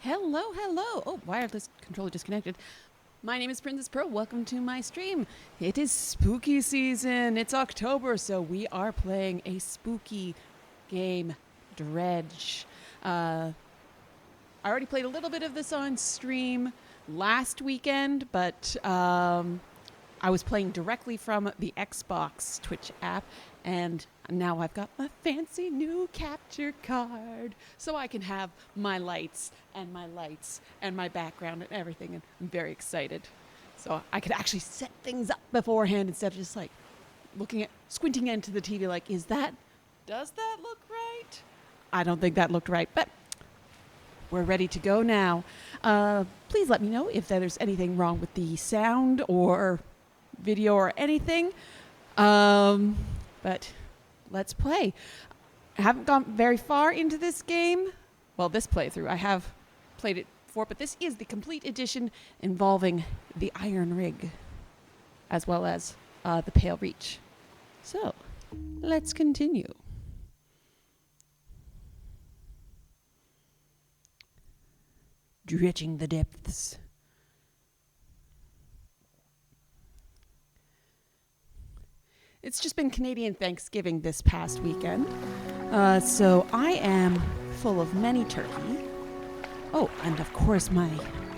Hello, hello. Oh, wireless controller disconnected. My name is Princess Pearl. Welcome to my stream. It is spooky season. It's October, so we are playing a spooky game, Dredge. I already played a little bit of this on stream last weekend, but I was playing directly from the Xbox Twitch app, and now I've got my fancy new capture card, so I can have my lights and my background and everything, and I'm very excited. So I could actually set things up beforehand instead of just like squinting into the TV like, does that look right? I don't think that looked right, but we're ready to go now. Please let me know if there's anything wrong with the sound or video or anything. But let's play. I haven't gone very far into this game. Well, this playthrough. I have played it before, but this is the complete edition involving the Iron Rig, as well as the Pale Reach. So, let's continue. Dredging the depths. It's just been Canadian Thanksgiving this past weekend, so I am full of many turkey. Oh, and of course my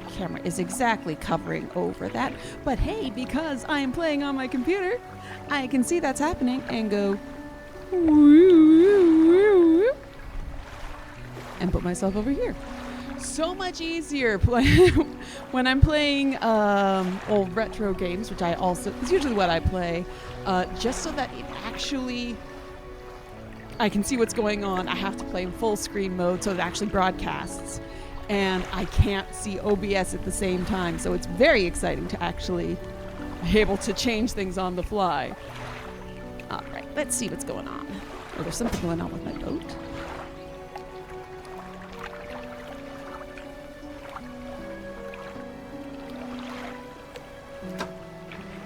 camera is exactly covering over that, but hey, because I am playing on my computer, I can see that's happening and go and put myself over here. So much easier when I'm playing old retro games, which is usually what I play, just so that I can see what's going on. I have to play in full screen mode so it actually broadcasts, and I can't see OBS at the same time, so it's very exciting to actually be able to change things on the fly. All right, let's see what's going on. Oh, there's something going on with my boat.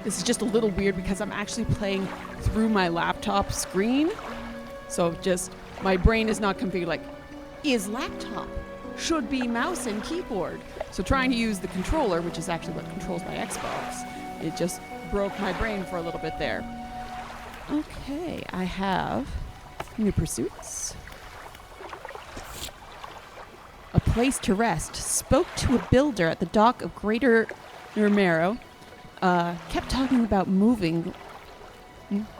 This is just a little weird because I'm actually playing through my laptop screen. So just, my brain is not configured like, is laptop? Should be mouse and keyboard. So trying to use the controller, which is actually what controls my Xbox, it just broke my brain for a little bit there. Okay, I have new pursuits. A place to rest. Spoke to a builder at the dock of Greater Mermaid. Kept talking about moving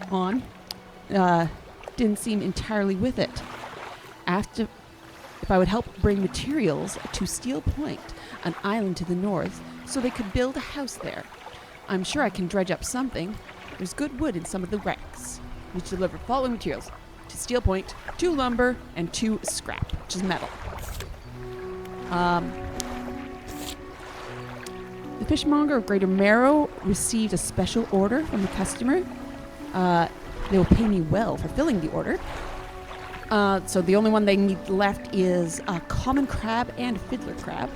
on. Didn't seem entirely with it. Asked if I would help bring materials to Steel Point, an island to the north, so they could build a house there. I'm sure I can dredge up something. There's good wood in some of the wrecks. We deliver following materials to Steel Point, 2 lumber, and 2 scrap, which is metal. The fishmonger of Greater Marrow received a special order from the customer. They will pay me well for filling the order. So the only one they need left is a common crab and a fiddler crab.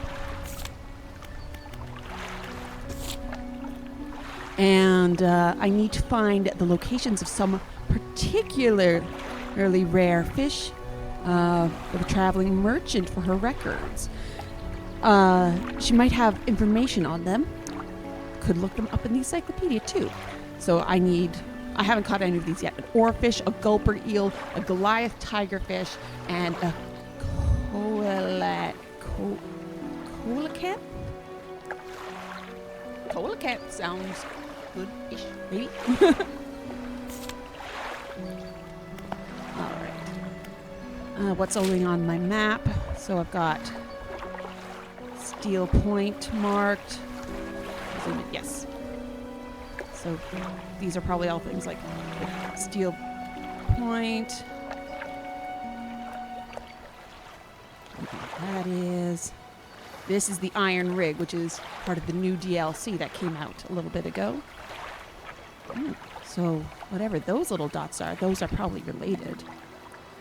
And I need to find the locations of some particularly rare fish for the traveling merchant for her records. She might have information on them. Could look them up in the encyclopedia too. So I haven't caught any of these yet. An oarfish, a gulper eel, a Goliath tigerfish, and a coelacanth? Coelacanth sounds good-ish, maybe? Alright. What's going on my map? So I've got Steel Point marked. Yes. So these are probably all things like Steel Point. That is. This is the Iron Rig, which is part of the new DLC that came out a little bit ago. So whatever those little dots are, those are probably related.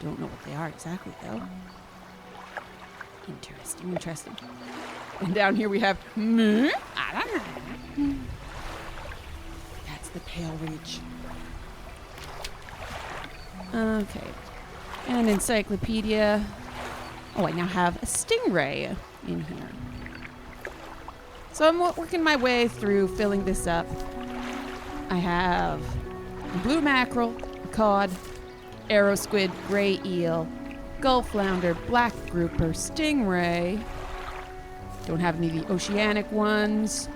Don't know what they are exactly though. Interesting. And down here we have that's the Pale Reach. Okay. And encyclopedia. Oh, I now have a stingray. in here. So I'm working my way through filling this up. I have a blue mackerel, a cod, arrow squid, gray eel, gulf flounder, black grouper, stingray. Don't have any of the oceanic ones.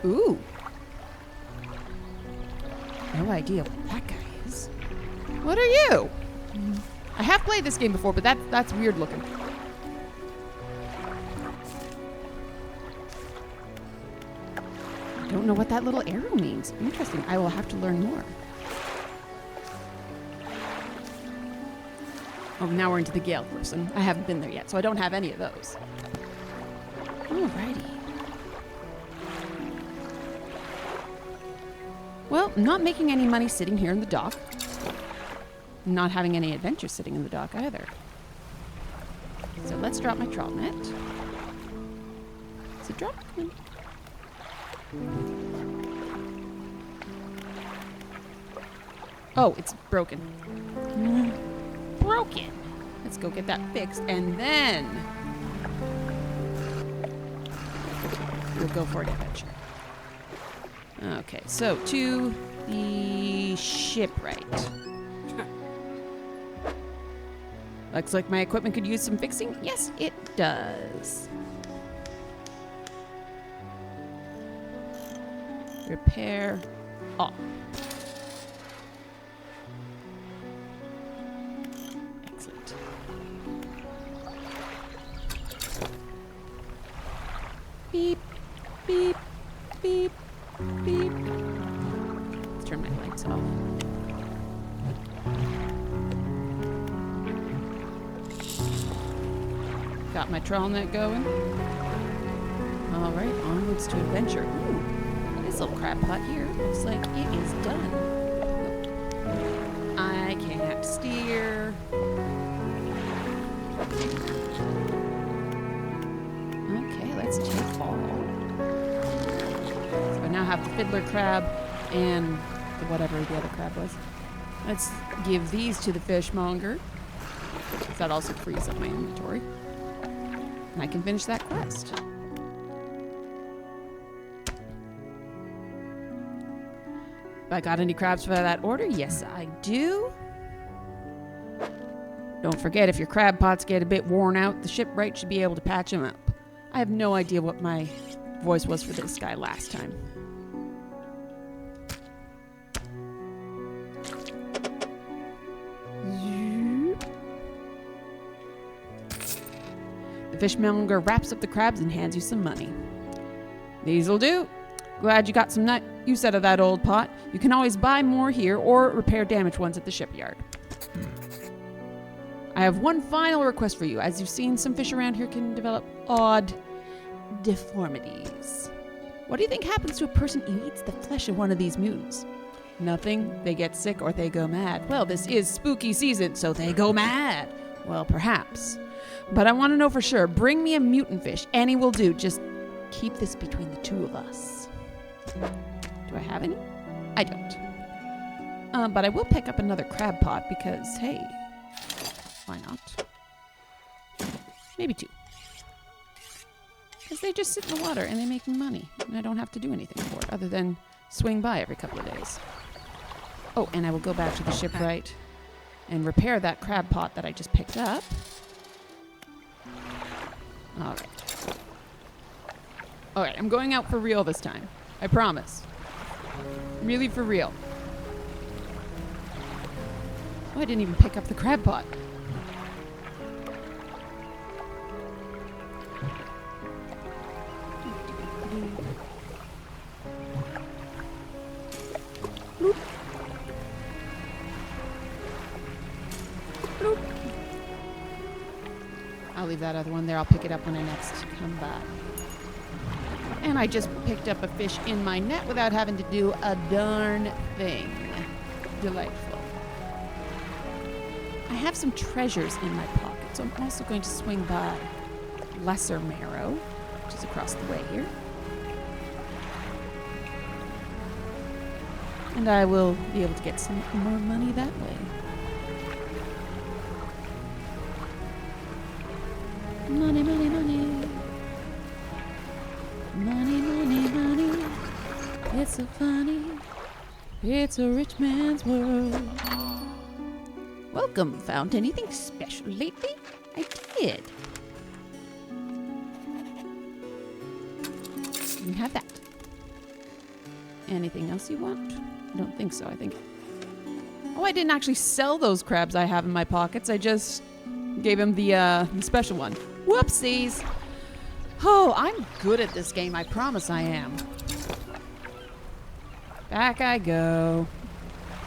Ooh. No idea what that guy is. What are you? I have played this game before, but that's weird looking. I don't know what that little arrow means. Interesting. I will have to learn more. Oh, now we're into the Gale Cliffs, and I haven't been there yet, so I don't have any of those. Alrighty. Well, not making any money sitting here in the dock. Not having any adventure sitting in the dock either. So let's drop my trawl net. Is it dropped? Oh, it's broken. Broken. Let's go get that fixed, and then we'll go for an adventure. Okay, so to the shipwright. Looks like my equipment could use some fixing. Yes, it does. Repair all. Excellent. Beep, beep, beep, beep. Let's turn my lights off. Got my trawl net going. All right, onwards to adventure. Ooh, this little crab pot here looks like it is done. I can't steer. Okay, let's take all. So I now have the fiddler crab and the whatever the other crab was. Let's give these to the fishmonger. That also frees up my inventory. And I can finish that quest. Have I got any crabs for that order? Yes, I do. Don't forget, if your crab pots get a bit worn out, the shipwright should be able to patch them up. I have no idea what my voice was for this guy last time. The fishmonger wraps up the crabs and hands you some money. These'll do. Glad you got some use out of that old pot. You can always buy more here or repair damaged ones at the shipyard. I have one final request for you. As you've seen, some fish around here can develop odd deformities. What do you think happens to a person who eats the flesh of one of these mutants? Nothing. They get sick or they go mad. Well, this is spooky season, so they go mad. Well, perhaps. But I want to know for sure. Bring me a mutant fish. Any will do. Just keep this between the two of us. Do I have any? I don't. But I will pick up another crab pot because, hey, why not? Maybe two. Because they just sit in the water and they make me money. And I don't have to do anything for it other than swing by every couple of days. Oh, and I will go back to the shipwright and repair that crab pot that I just picked up. All right. All right, I'm going out for real this time. I promise. Really for real. Oh, I didn't even pick up the crab pot. Bloop. Bloop. I'll leave that other one there. I'll pick it up when I next come back. And I just picked up a fish in my net without having to do a darn thing. Delightful. I have some treasures in my pocket, so I'm also going to swing by Lesser Marrow, which is across the way here. And I will be able to get some more money that way. Money, money, money. Money, money, money. It's so funny. It's a rich man's world. Welcome. Found anything special lately? I did. You have that. Anything else you want? I don't think so. I think... Oh, I didn't actually sell those crabs I have in my pockets. I just gave him the special one. Whoopsies. Oh, I'm good at this game. I promise I am. Back I go.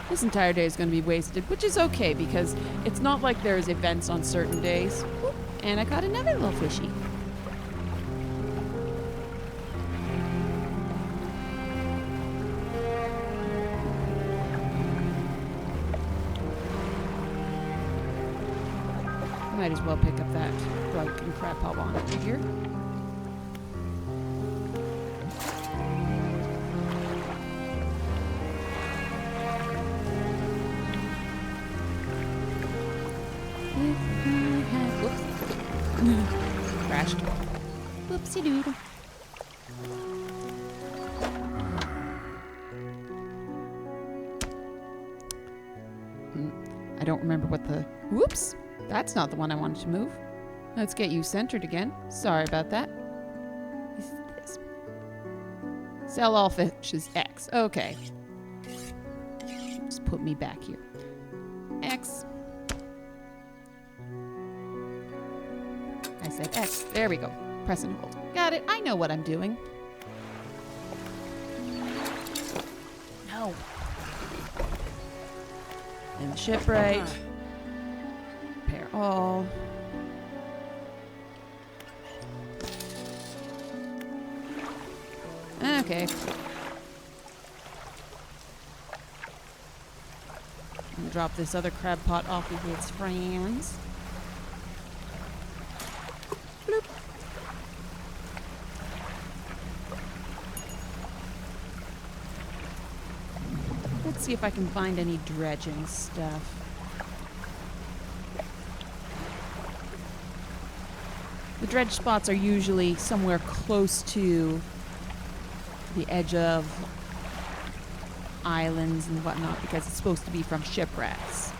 This entire day is going to be wasted, which is okay because it's not like there's events on certain days. Oop, and I caught another little fishy. Might as well pick up that drunken crab pop on figure. Crashed. Whoopsie doodle. I don't remember what the... Whoops! That's not the one I wanted to move. Let's get you centered again. Sorry about that. This. Sell all fishes X. Okay. Just put me back here. X. I said X. There we go. Press and hold. Got it. I know what I'm doing. No. And the shipwright. Repair all. Okay. I'm gonna drop this other crab pot off with its friends. Bloop. Let's see if I can find any dredging stuff. The dredge spots are usually somewhere close to the edge of islands and whatnot because it's supposed to be from shipwrecks.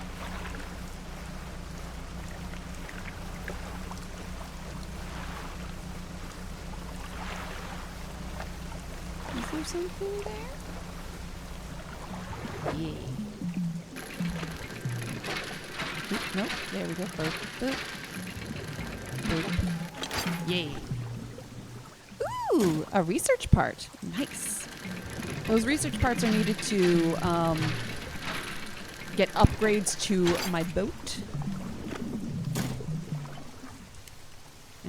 Is there something there? Yeah. Oop, nope, there we go. Boop, boop. Boop. Yay. Ooh, a research part. Nice. Those research parts are needed to get upgrades to my boat.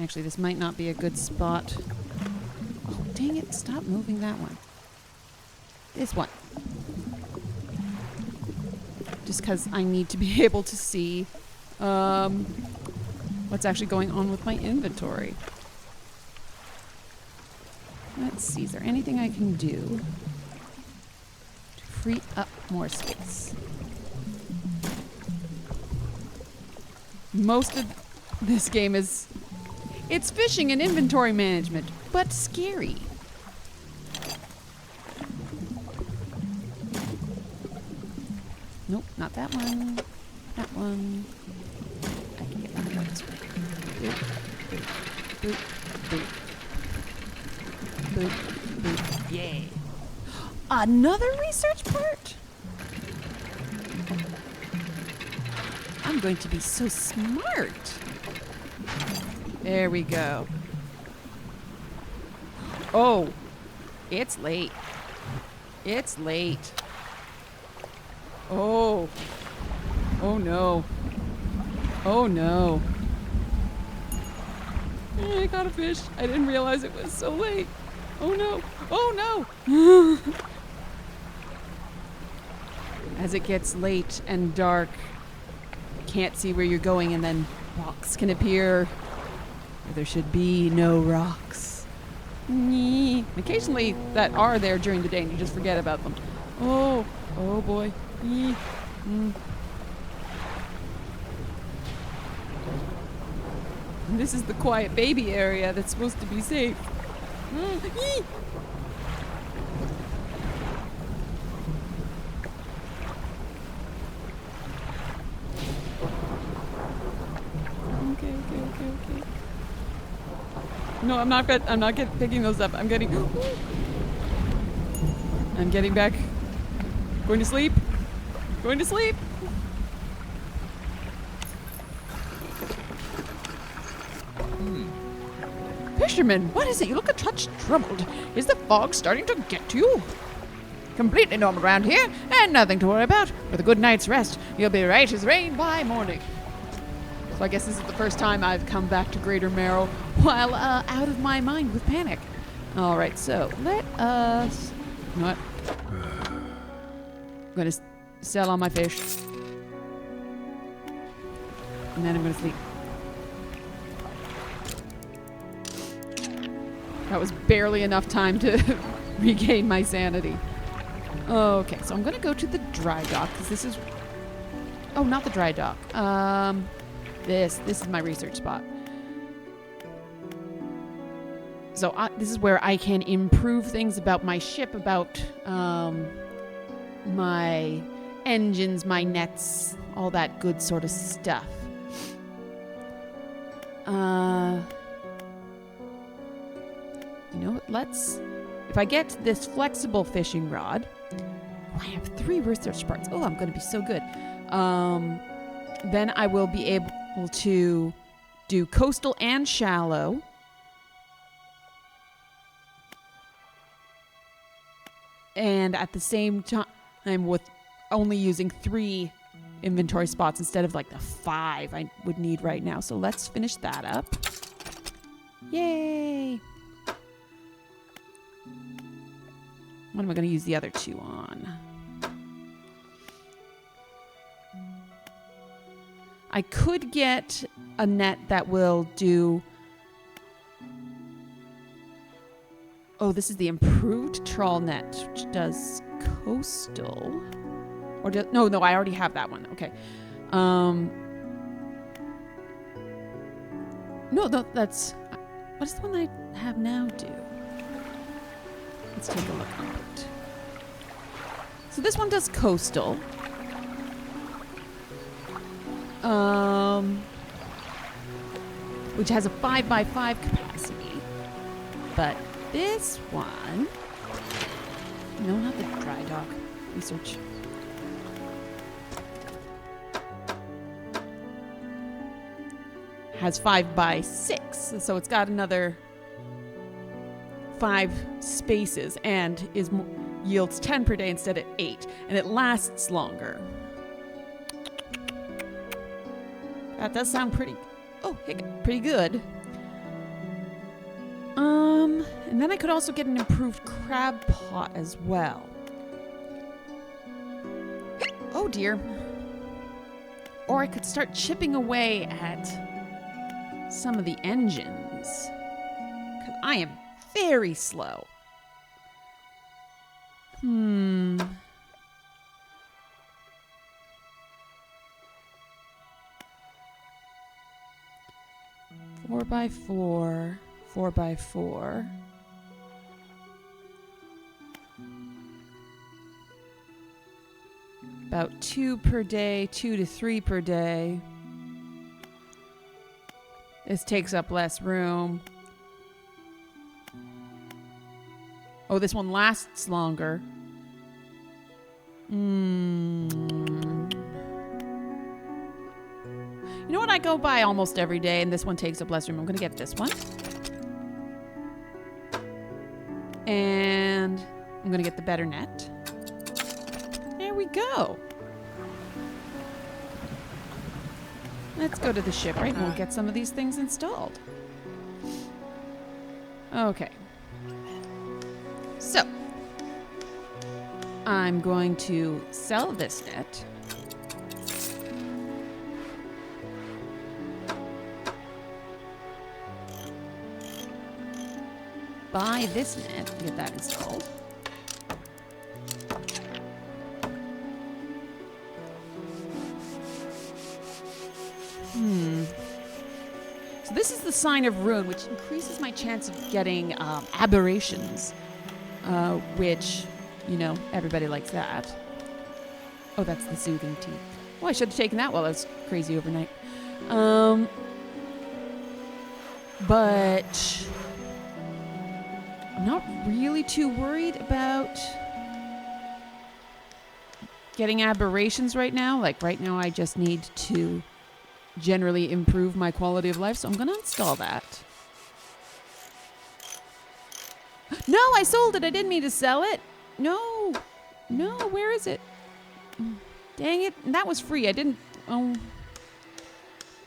Actually, this might not be a good spot. Oh, dang it. Stop moving that one. This one. Just because I need to be able to see what's actually going on with my inventory. Let's see, is there anything I can do to free up more space? Most of this game is... It's fishing and inventory management, but scary. Nope, not that one. That one. I can get that one this way. Boop, boop, boop, boop. Boop, boop, yay. Another research part? I'm going to be so smart. There we go. Oh, it's late. It's late. Oh. Oh no. Oh no. I got a fish. I didn't realize it was so late. Oh no! Oh no! As it gets late and dark, can't see where you're going, and then rocks can appear where there should be no rocks. Occasionally that are there during the day and you just forget about them. Oh, oh boy. This is the quiet baby area that's supposed to be safe. Eee! Okay. No, I'm not picking those up. I'm getting back. Going to sleep. Fisherman, what is it? You look a touch troubled. Is the fog starting to get to you? Completely normal around here, and nothing to worry about. With a good night's rest, you'll be right as rain by morning. So I guess this is the first time I've come back to Greater Marrow while out of my mind with panic. All right, so let us... You know what? I'm going to sell all my fish. And then I'm going to sleep. That was barely enough time to regain my sanity. Okay, so I'm going to go to the dry dock, because this is... Oh, not the dry dock. This is my research spot. So this is where I can improve things about my ship, about my engines, my nets, all that good sort of stuff. You know what, if I get this flexible fishing rod, I have 3 research parts. Oh, I'm going to be so good. Then I will be able to do coastal and shallow. And at the same time with only using 3 inventory spots instead of like the 5 I would need right now. So let's finish that up. Yay! What am I going to use the other 2 on? I could get a net that will do... Oh, this is the improved trawl net, which does coastal. Or no, I already have that one. Okay. No, that's... What does the one I have now do? Let's take a look at it. So this one does coastal. Which has a 5x5 capacity. But this one... No, not the dry dock. Research. Has 5x6. So it's got another 5 spaces and yields 10 per day instead of 8. And it lasts longer. That does sound pretty good. And then I could also get an improved crab pot as well. Oh dear. Or I could start chipping away at some of the engines. 'Cause I am very slow. 4x4, 4x4. About 2 per day, 2 to 3 per day. This takes up less room. Oh, this one lasts longer. You know what? I go by almost every day, and this one takes up less room. I'm going to get this one. And I'm going to get the better net. There we go. Let's go to the ship, right? And we'll get some of these things installed. Okay. So, I'm going to sell this net. Buy this net, get that installed. So So this is the sign of ruin, which increases my chance of getting aberrations, which, you know, everybody likes that. Oh, that's the soothing tea. Oh, I should have taken that while I was crazy overnight. But I'm not really too worried about getting aberrations right now. Like right now I just need to generally improve my quality of life, so I'm going to install that. No, I sold it. I didn't mean to sell it. No, where is it? Dang it. That was free. I didn't...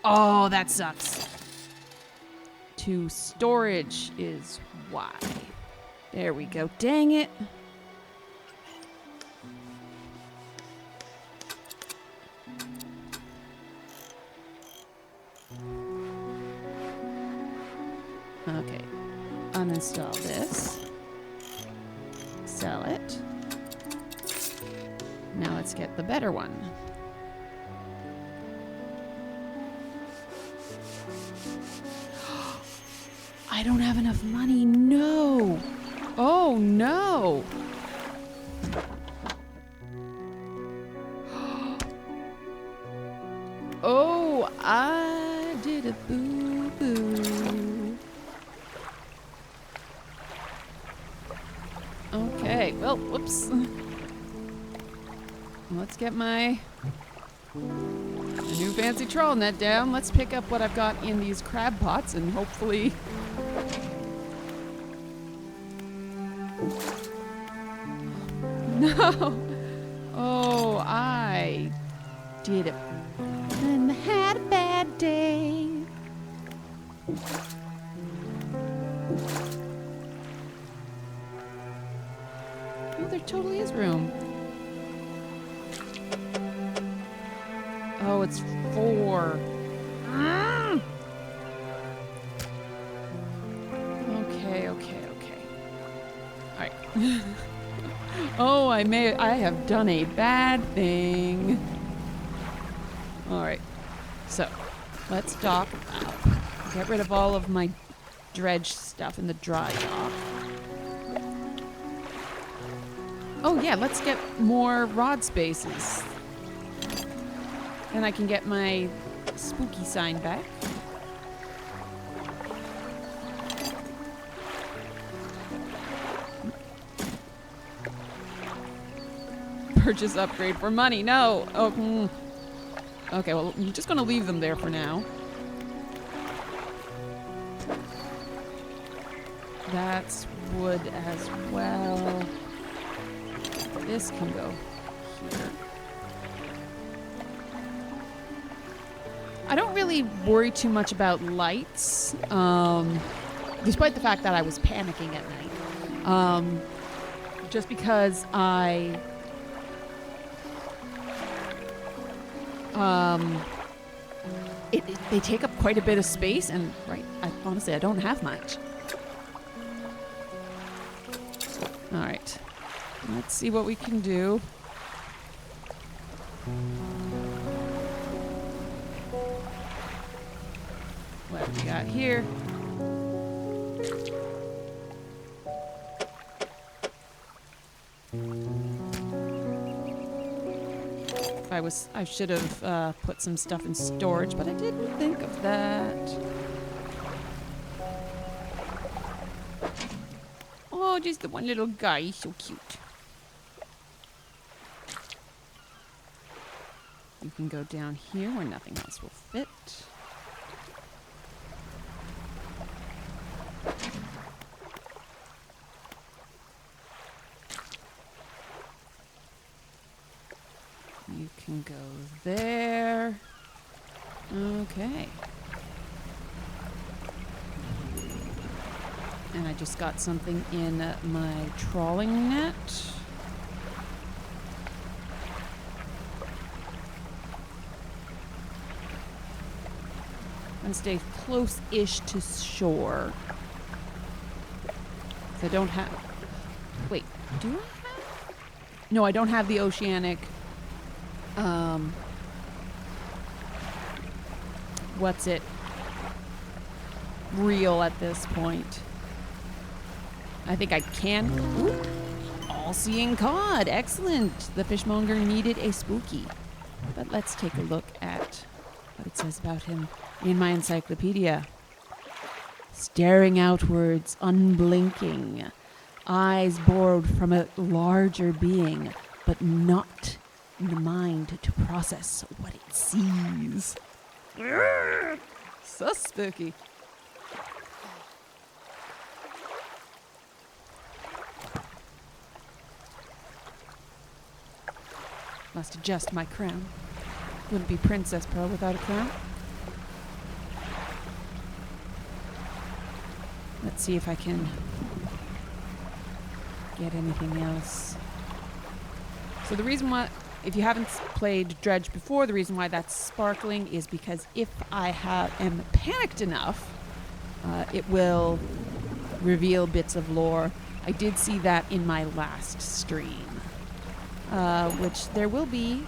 Oh, that sucks. To storage is why. There we go. Dang it. Okay. Uninstall this. Sell it. Now let's get the better one. I don't have enough money. No. Oh, no. Oh, I did a boo-boo. Okay, well, whoops. Let's get my new fancy trawl net down. Let's pick up what I've got in these crab pots and hopefully... No! Oh, I did it. And I had a bad day. Oh, there totally is room. Oh, it's 4. Okay. All right. Oh, I have done a bad thing. All right. So, let's dock up. Get rid of all of my dredge stuff in the dry dock. Oh yeah, let's get more rod spaces. Then I can get my spooky sign back. Purchase upgrade for money. No. Oh. Okay, well, I'm just going to leave them there for now. That's wood as well. This can go here. I don't really worry too much about lights, despite the fact that I was panicking at night. Just because they take up quite a bit of space, and honestly, I don't have much. All right, let's see what we can do. What we got here? I should have put some stuff in storage, but I didn't think of that. Oh, just the one little guy. He's so cute. You can go down here where nothing else will fit. You can go there. Okay. And I just got something in my trawling net. I'm going to stay close-ish to shore. I don't have... Wait, do I have... No, I don't have the oceanic... What's it? real at this point. I think I can. Ooh, all-seeing cod. Excellent. The fishmonger needed a spooky. But let's take a look at what it says about him in my encyclopedia. Staring outwards, unblinking. Eyes borrowed from a larger being, but not in the mind to process what it sees. So spooky. Must adjust my crown. Wouldn't be Princess Pearl without a crown. Let's see if I can get anything else. So the reason why, if you haven't played Dredge before, the reason why that's sparkling is because if I am panicked enough, it will reveal bits of lore. I did see that in my last stream, which there will be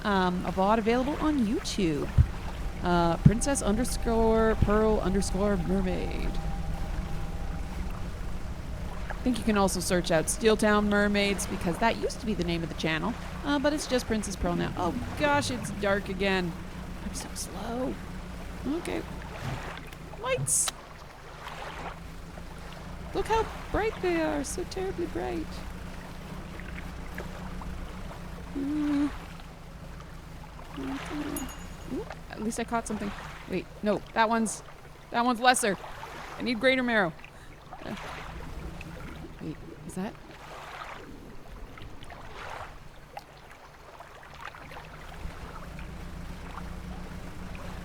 a VOD available on YouTube. Princess_Pearl_Mermaid. I think you can also search out Steeltown Mermaids because that used to be the name of the channel, but it's just Princess Pearl now. Oh gosh, it's dark again. I'm so slow. Okay. Lights. Look how bright they are. So terribly bright. Ooh, at least I caught something. Wait, no, that one's lesser. I need greater marrow. Wait, is that?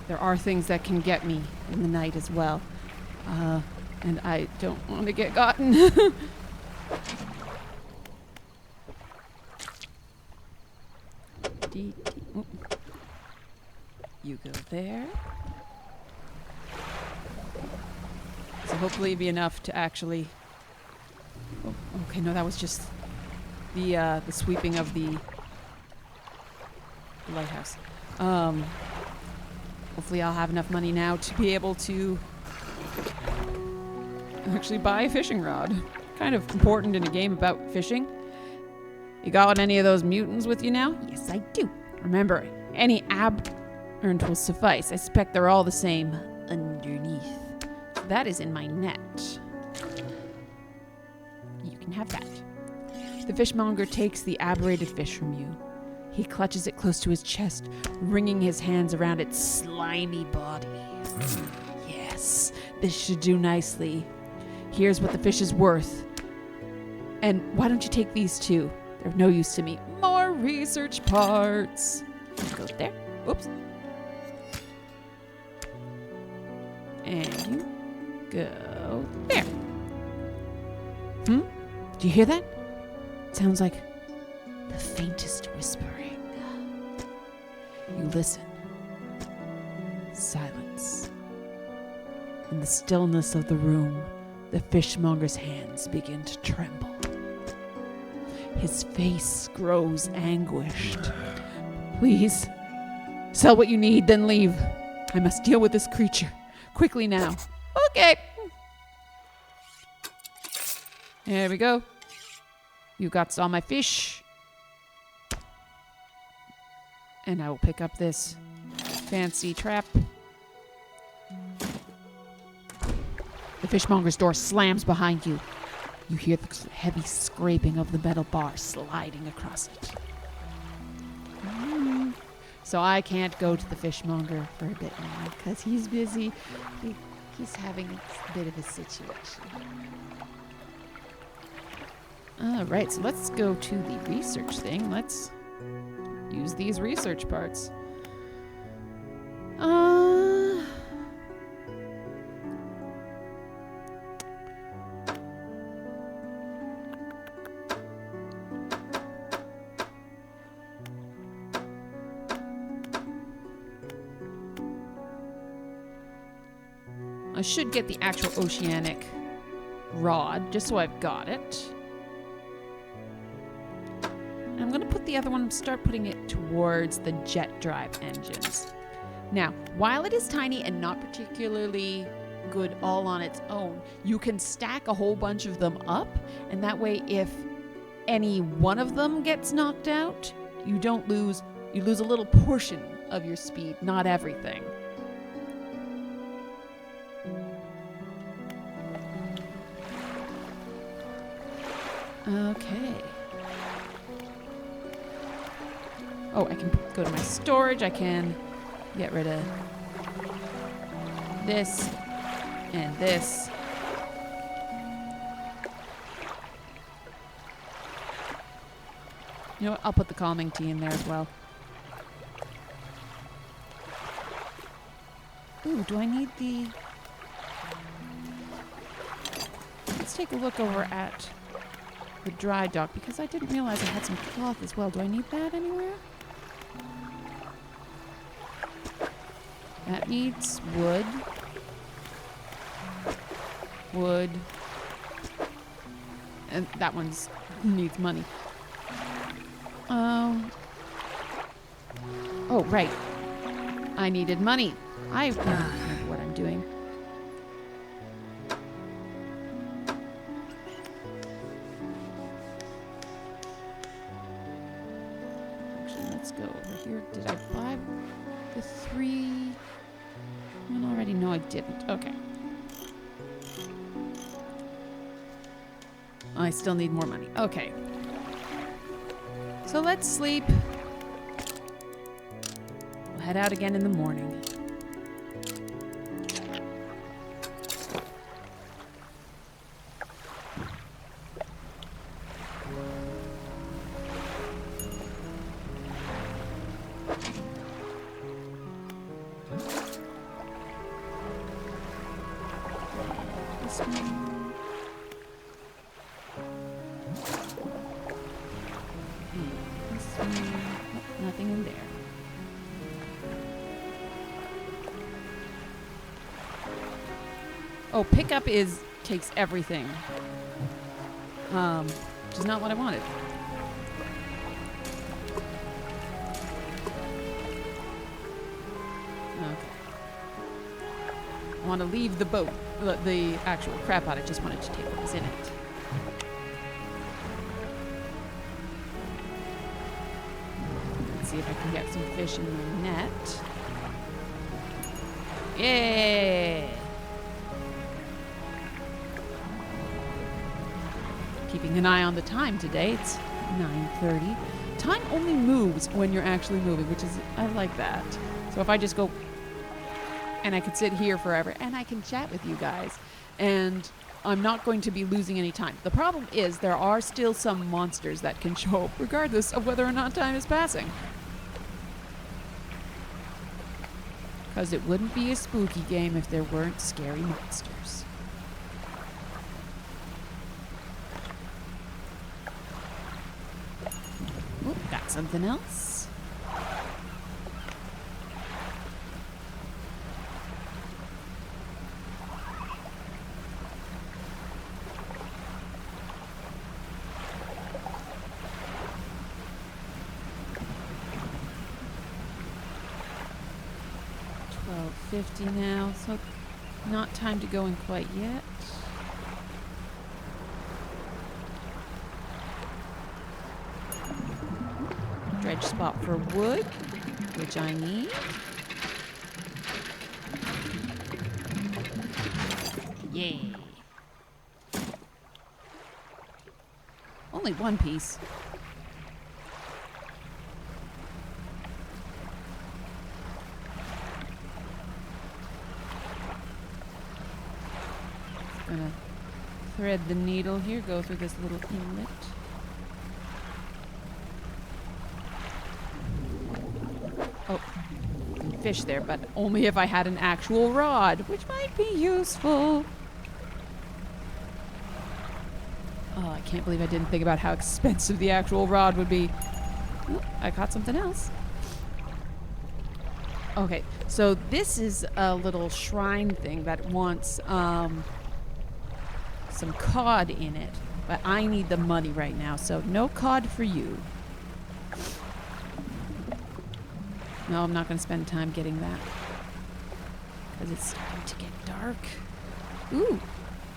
There are things that can get me in the night as well. And I don't want to get gotten. You go there. So hopefully it'll be enough to actually... Oh, okay, no, that was just the sweeping of the lighthouse. Hopefully I'll have enough money now to be able to actually buy a fishing rod. Kind of important in a game about fishing. You got any of those mutants with you now? Yes, I do. Remember, any aberrant will suffice. I suspect they're all the same underneath. So that is in my net. You can have that. The fishmonger takes the aberrated fish from you. He clutches it close to his chest, wringing his hands around its slimy body. Yes, this should do nicely. Here's what the fish is worth. And why don't you take these too? They're of no use to me. More research parts. Go there. Oops. And you go there. Do you hear that? Sounds like the faintest whispering. You listen. Silence. In the stillness of the room, the fishmonger's hands begin to tremble. His face grows anguished. Please, sell what you need, then leave. I must deal with this creature. Quickly now. Okay. There we go. You got all my fish. And I will pick up this fancy trap. The fishmonger's door slams behind you. You hear the heavy scraping of the metal bar sliding across it. So I can't go to the fishmonger for a bit now because he's busy. He's having a bit of a situation. Alright, so let's go to the research thing. Let's use these research parts. I should get the actual oceanic rod, just so I've got it. And I'm going to put the other one, start putting it towards the jet drive engines. Now, while it is tiny and not particularly good all on its own. You can stack a whole bunch of them up, and that way if any one of them gets knocked out, you lose a little portion of your speed, not everything. Okay. Oh, I can go to my storage. I can get rid of this and this. You know what? I'll put the calming tea in there as well. Ooh, do I need the... Let's take a look over at the dry dock, because I didn't realize I had some cloth as well. Do I need that anywhere? That needs wood. Wood. And that one's needs money. Oh, right. I needed money. I don't remember what I'm doing. Actually, let's go over here. Did I buy the 3 one already? No, I didn't. Okay. I still need more money. Okay. So let's sleep. We'll head out again in the morning. This one. Nothing in there. Oh, pickup takes everything. Which is not what I wanted. Okay. I want to leave the boat, the actual crab pot. I just wanted to take what was in it. See if I can get some fish in the net. Yay! Keeping an eye on the time today. It's 9:30. Time only moves when you're actually moving, which is, I like that. So if I just go, and I could sit here forever, and I can chat with you guys, and I'm not going to be losing any time. The problem is there are still some monsters that can show up regardless of whether or not time is passing. Because it wouldn't be a spooky game if there weren't scary monsters. Oop, got something else. $12.50 now, so not time to go in quite yet. Dredge spot for wood, which I need. Yay. Only one piece. Gonna thread the needle here, go through this little inlet. Oh, fish there, but only if I had an actual rod, which might be useful. Oh, I can't believe I didn't think about how expensive the actual rod would be. Ooh, I caught something else. Okay, so this is a little shrine thing that wants some cod in it, but I need the money right now, so no cod for you. No, I'm not going to spend time getting that because it's starting to get dark. Ooh,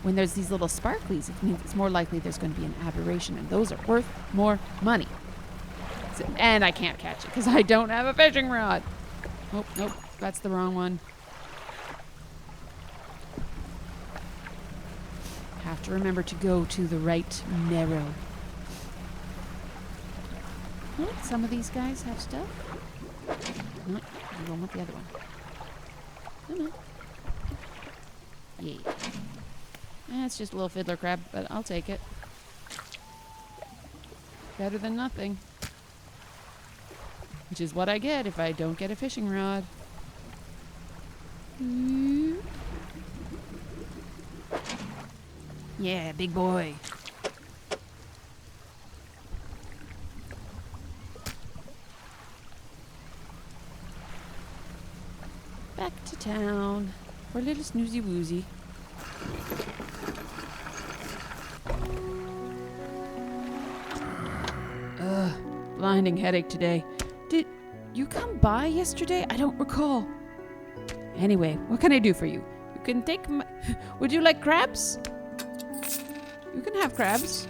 when there's these little sparklies, it means it's more likely there's going to be an aberration, and those are worth more money. And I can't catch it because I don't have a fishing rod. Oh, nope, that's the wrong one. Have to remember to go to the right narrow. Oh, some of these guys have stuff. No, I don't want the other one. No. Yeah. It's just a little fiddler crab, but I'll take it. Better than nothing. Which is what I get if I don't get a fishing rod. Yeah, big boy. Back to town for a little snoozy woozy. Blinding headache today. Did you come by yesterday? I don't recall. Anyway, what can I do for you? You can take my... Would you like crabs? You can have crabs.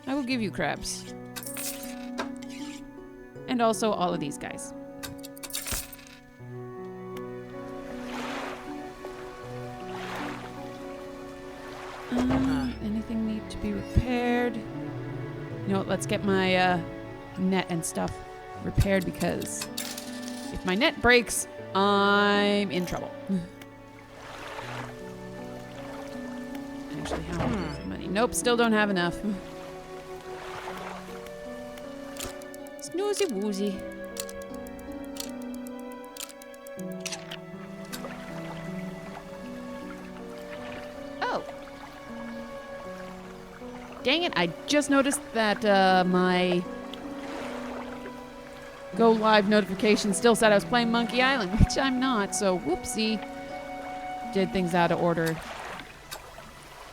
I will give you crabs. And also all of these guys. Anything need to be repaired? You know what, let's get my net and stuff repaired because if my net breaks, I'm in trouble. Actually, how much money? Nope, still don't have enough. Snoozy woozy. Oh. Dang it, I just noticed that my go live notification still said I was playing Monkey Island, which I'm not, so whoopsie. Did things out of order.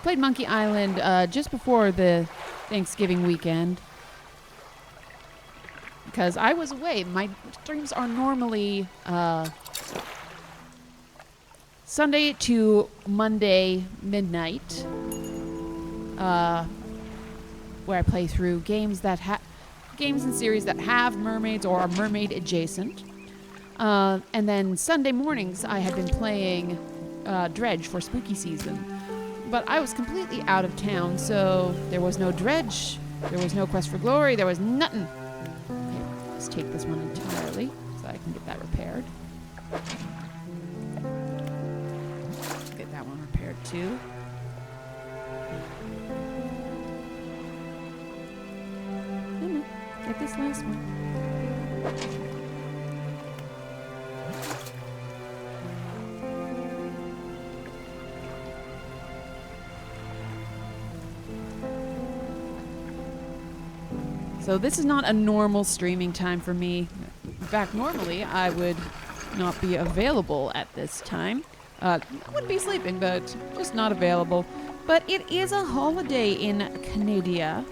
Played Monkey Island just before the Thanksgiving weekend. Because I was away. My streams are normally Sunday to Monday midnight. Where I play through games that games and series that have mermaids or are mermaid adjacent. And then Sunday mornings I had been playing Dredge for spooky season. But I was completely out of town, so there was no Dredge, there was no Quest for Glory, there was nothing. Okay, let's take this one entirely so I can get that repaired. Get that one repaired too. Get this last one. So this is not a normal streaming time for me. In fact, normally I would not be available at this time. I wouldn't be sleeping, but just not available. But it is a holiday in Canada,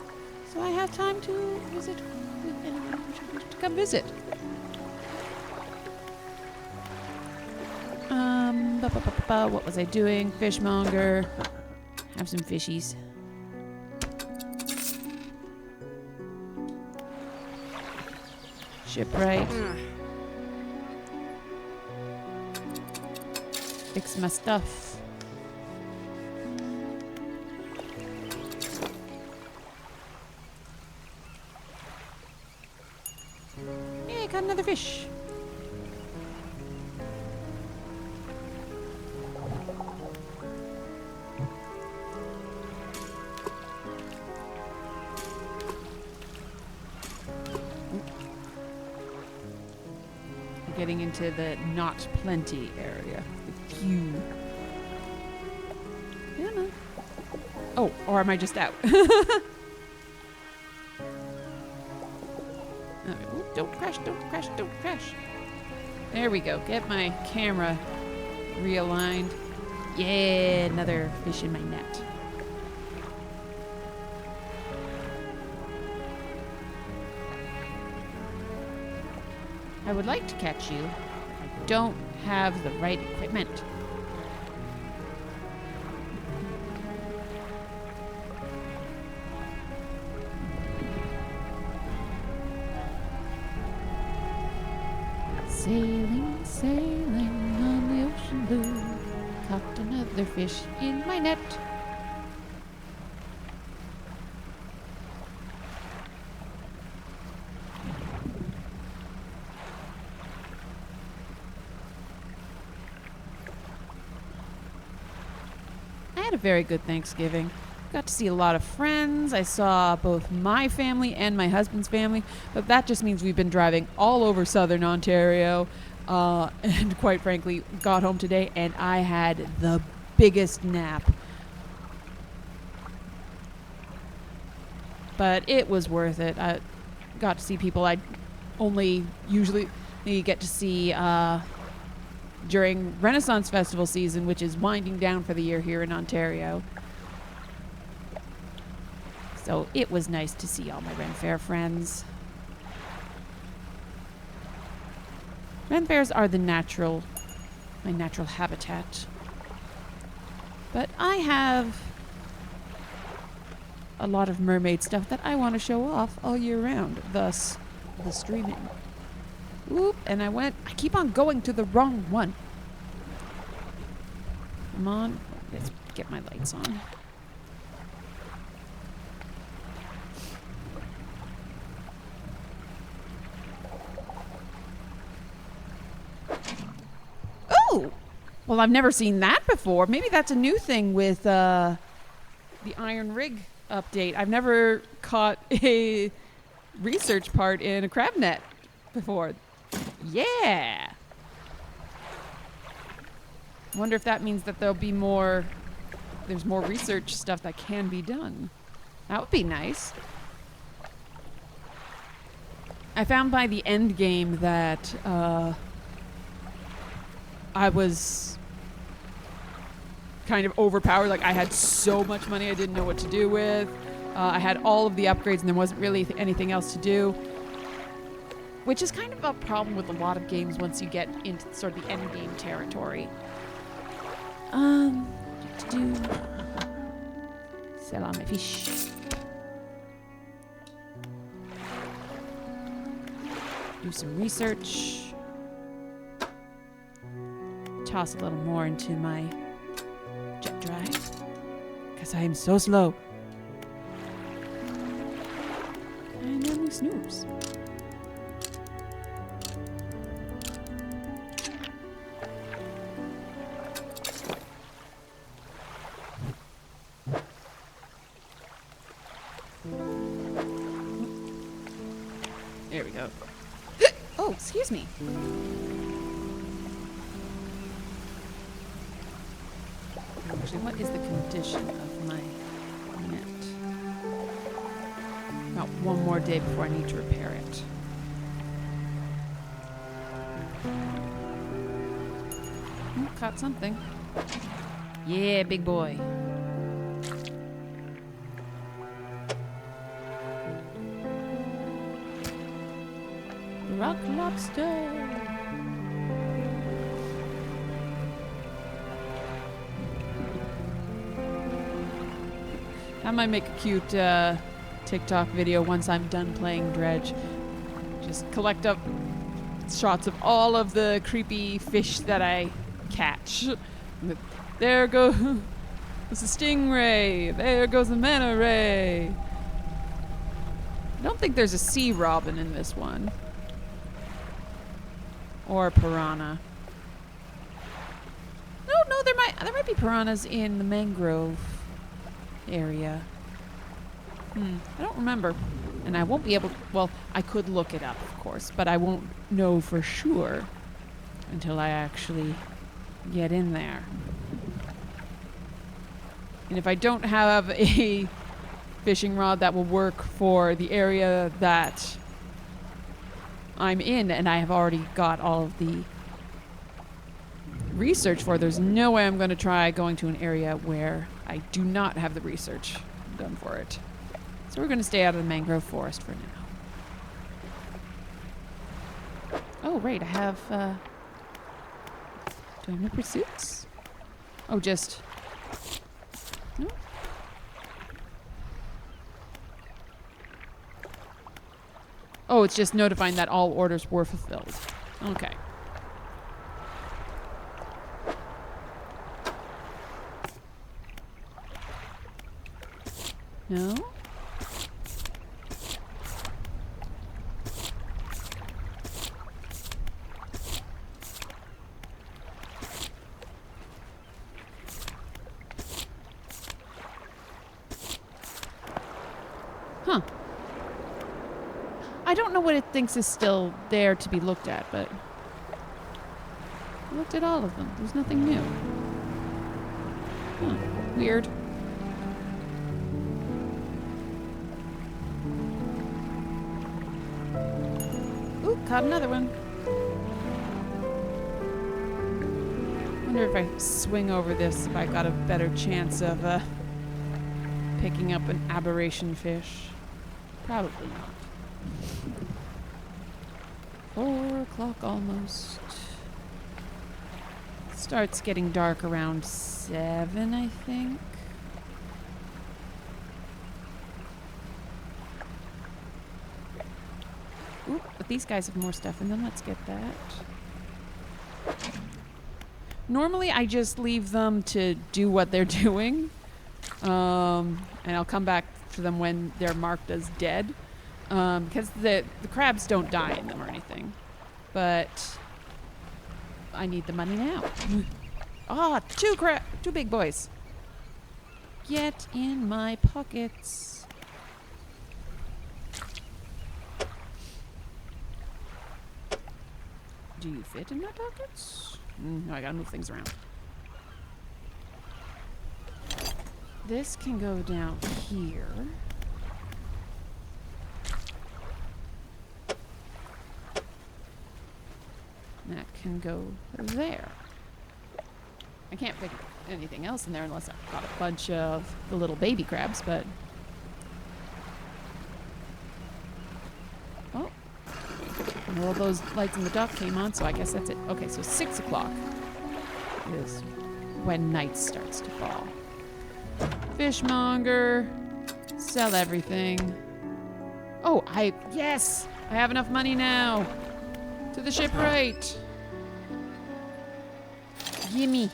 so I have time to visit with anyone who wishes to come visit. What was I doing? Fishmonger. Have some fishies. Shipwright. Fix my stuff. Yeah, got another fish. Getting into the not plenty area. The few. Yeah, man. Oh, or am I just out? Don't crash, don't crash, don't crash. There we go. Get my camera realigned. Yeah, another fish in my net. I would like to catch you. I don't have the right equipment. Sailing, sailing on the ocean blue. Caught another fish in my net. I had a very good Thanksgiving. Got to see a lot of friends. I saw both my family and my husband's family, but that just means we've been driving all over southern Ontario, and quite frankly, got home today and I had the biggest nap. But it was worth it. I got to see people I only usually get to see during Renaissance Festival season, which is winding down for the year here in Ontario. So it was nice to see all my Ren Fair friends. Ren Fairs are my natural habitat. But I have a lot of mermaid stuff that I want to show off all year round, thus the streaming. Oop, and I keep on going to the wrong one. Come on, let's get my lights on. Oh! Well, I've never seen that before. Maybe that's a new thing with the Iron Rig update. I've never caught a research part in a crab net before. Yeah! Wonder if that means that there's more research stuff that can be done. That would be nice. I found by the end game that I was kind of overpowered. Like, I had so much money I didn't know what to do with. I had all of the upgrades and there wasn't really anything else to do. Which is kind of a problem with a lot of games once you get into sort of the end game territory. Sell all my fish. Do some research. Toss a little more into my jet drive. Because I am so slow. And then we snooze. There we go. Oh, excuse me. Actually, what is the condition of my net? About one more day before I need to repair it. Caught something. Yeah, big boy. Rock lobster. I might make a cute TikTok video once I'm done playing Dredge. Just collect up shots of all of the creepy fish that I catch. There goes the stingray. There goes the manta ray. I don't think there's a sea robin in this one. Or a piranha. No, there might be piranhas in the mangrove area. I don't remember. And I won't be able to, well, I could look it up, of course, but I won't know for sure until I actually get in there. And if I don't have a fishing rod that will work for the area that I'm in, and I have already got all of the research for, there's no way I'm going to try going to an area where I do not have the research done for it. So we're going to stay out of the mangrove forest for now. Oh, right, I have, do I have no pursuits? Oh, just, no? Oh, it's just notifying that all orders were fulfilled. Okay. No? Huh. I don't know what it thinks is still there to be looked at, but I looked at all of them. There's nothing new. Huh. Weird. Ooh, caught another one. Wonder if I swing over this, if I got a better chance of picking up an aberration fish. Probably not. 4 o'clock almost. Starts getting dark around 7, I think. Ooh, but these guys have more stuff in them. Let's get that. Normally, I just leave them to do what they're doing. And I'll come back for them when they're marked as dead. Because the crabs don't die in them or anything. But I need the money now. Ah, two big boys. Get in my pockets. Do you fit in my pockets? No, I gotta move things around. This can go down here. That can go there. I can't fit anything else in there unless I've got a bunch of the little baby crabs, but... Oh. And all those lights in the dock came on, so I guess that's it. Okay, so 6 o'clock is when night starts to fall. Fishmonger. Sell everything. Oh, yes! I have enough money now. To the shipwright. Gimme.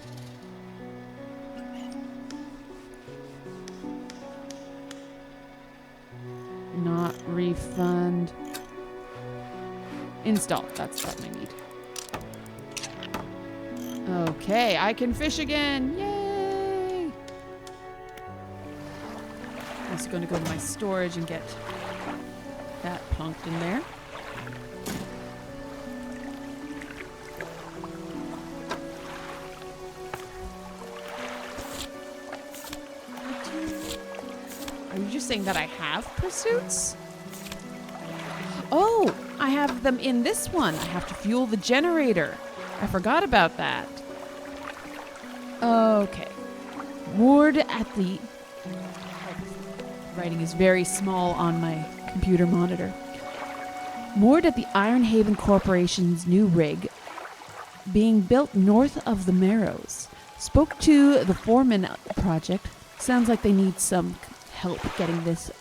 Not refund. Install. That's what I need. Okay, I can fish again. Yay! I'm also going to go to my storage and get that plunked in there. Are you just saying that I have pursuits? Oh, I have them in this one. I have to fuel the generator. I forgot about that. Okay. Moored at the... Writing is very small on my computer monitor. Moored at the Iron Haven Corporation's new rig, being built north of the Marrows. Spoke to the foreman project. Sounds like they need some help getting this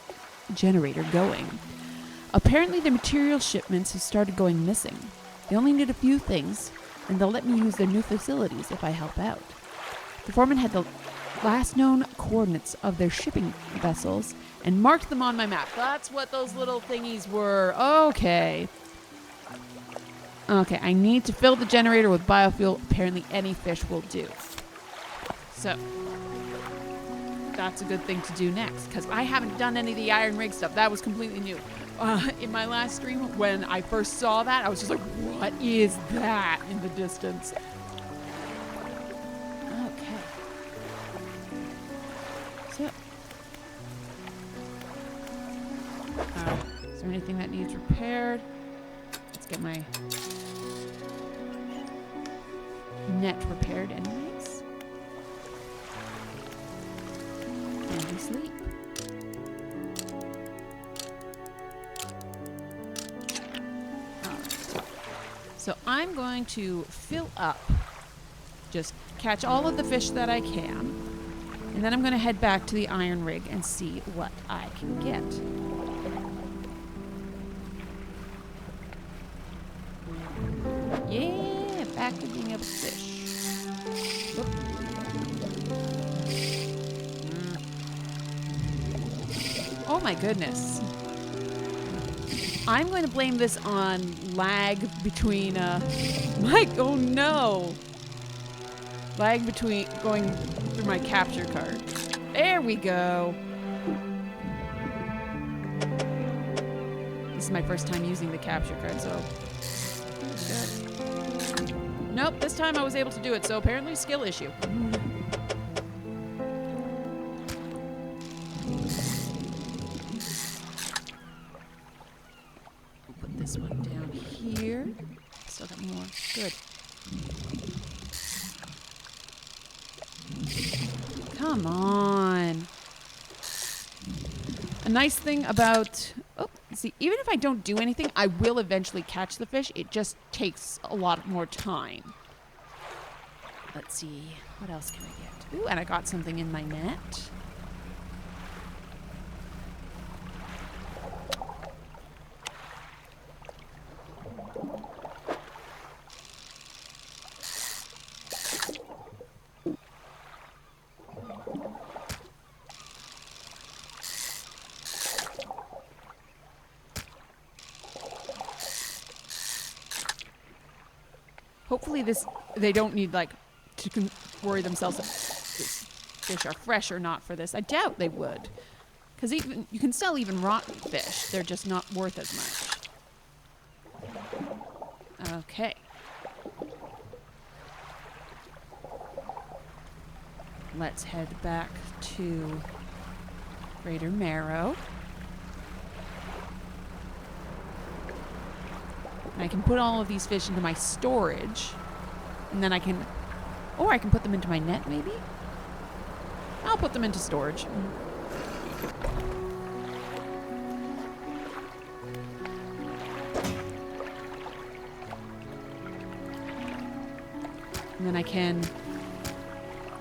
generator going. Apparently the material shipments have started going missing. They only need a few things, and they'll let me use their new facilities if I help out. The foreman had the last known coordinates of their shipping vessels and marked them on my map. That's what those little thingies were. Okay. Okay, I need to fill the generator with biofuel. Apparently any fish will do. So... that's a good thing to do next, because I haven't done any of the iron rig stuff. That was completely new. In my last stream, when I first saw that, I was just like, what is that in the distance? Okay. So. Is there anything that needs repaired? Let's get my net repaired anyways. And we sleep. So I'm going to fill up, just catch all of the fish that I can, and then I'm going to head back to the iron rig and see what I can get. Yeah, back to being able to fish. Whoop. my goodness. I'm going to blame this on lag between, oh no! Lag between going through my capture card. There we go. This is my first time using the capture card, so... Nope, this time I was able to do it, so apparently skill issue. Put this one down here. Still got more. Good. Come on. A nice thing about... Oh, see, even if I don't do anything, I will eventually catch the fish. It just takes a lot more time. Let's see. What else can I get? Ooh, and I got something in my net. Hopefully they don't need, like, to worry themselves if this fish are fresh or not for this. I doubt they would. Because even you can sell even rotten fish. They're just not worth as much. Okay. Let's head back to Greater Marrow. And I can put all of these fish into my storage. And then I can... Or I can put them into my net, maybe? I'll put them into storage. And then I can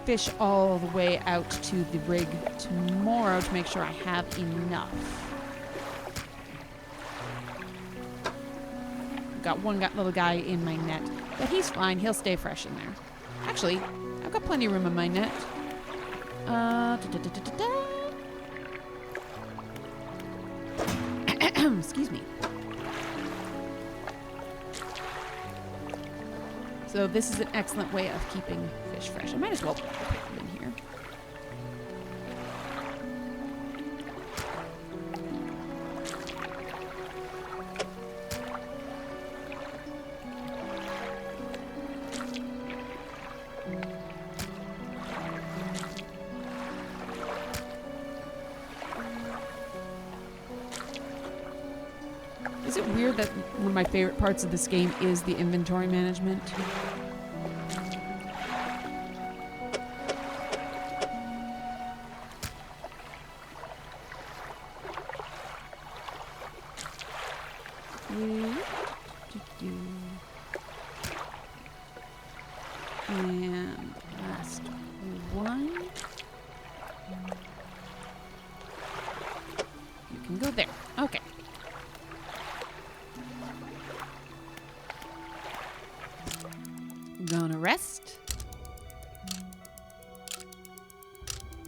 fish all the way out to the rig tomorrow to make sure I have enough. Got one little guy in my net, but he's fine. He'll stay fresh in there. Actually, I've got plenty of room in my net. Excuse me. So this is an excellent way of keeping fish fresh. I might as well put them in here. Is it weird that one of my favorite parts of this game is the inventory management? And last one. You can go there. Okay. Gonna rest.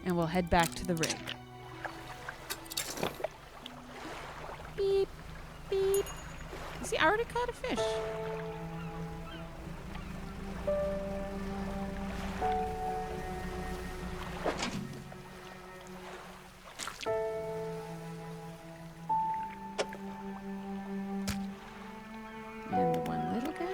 And we'll head back to the rig. Beep, beep. See, I already caught a fish. And the one little guy.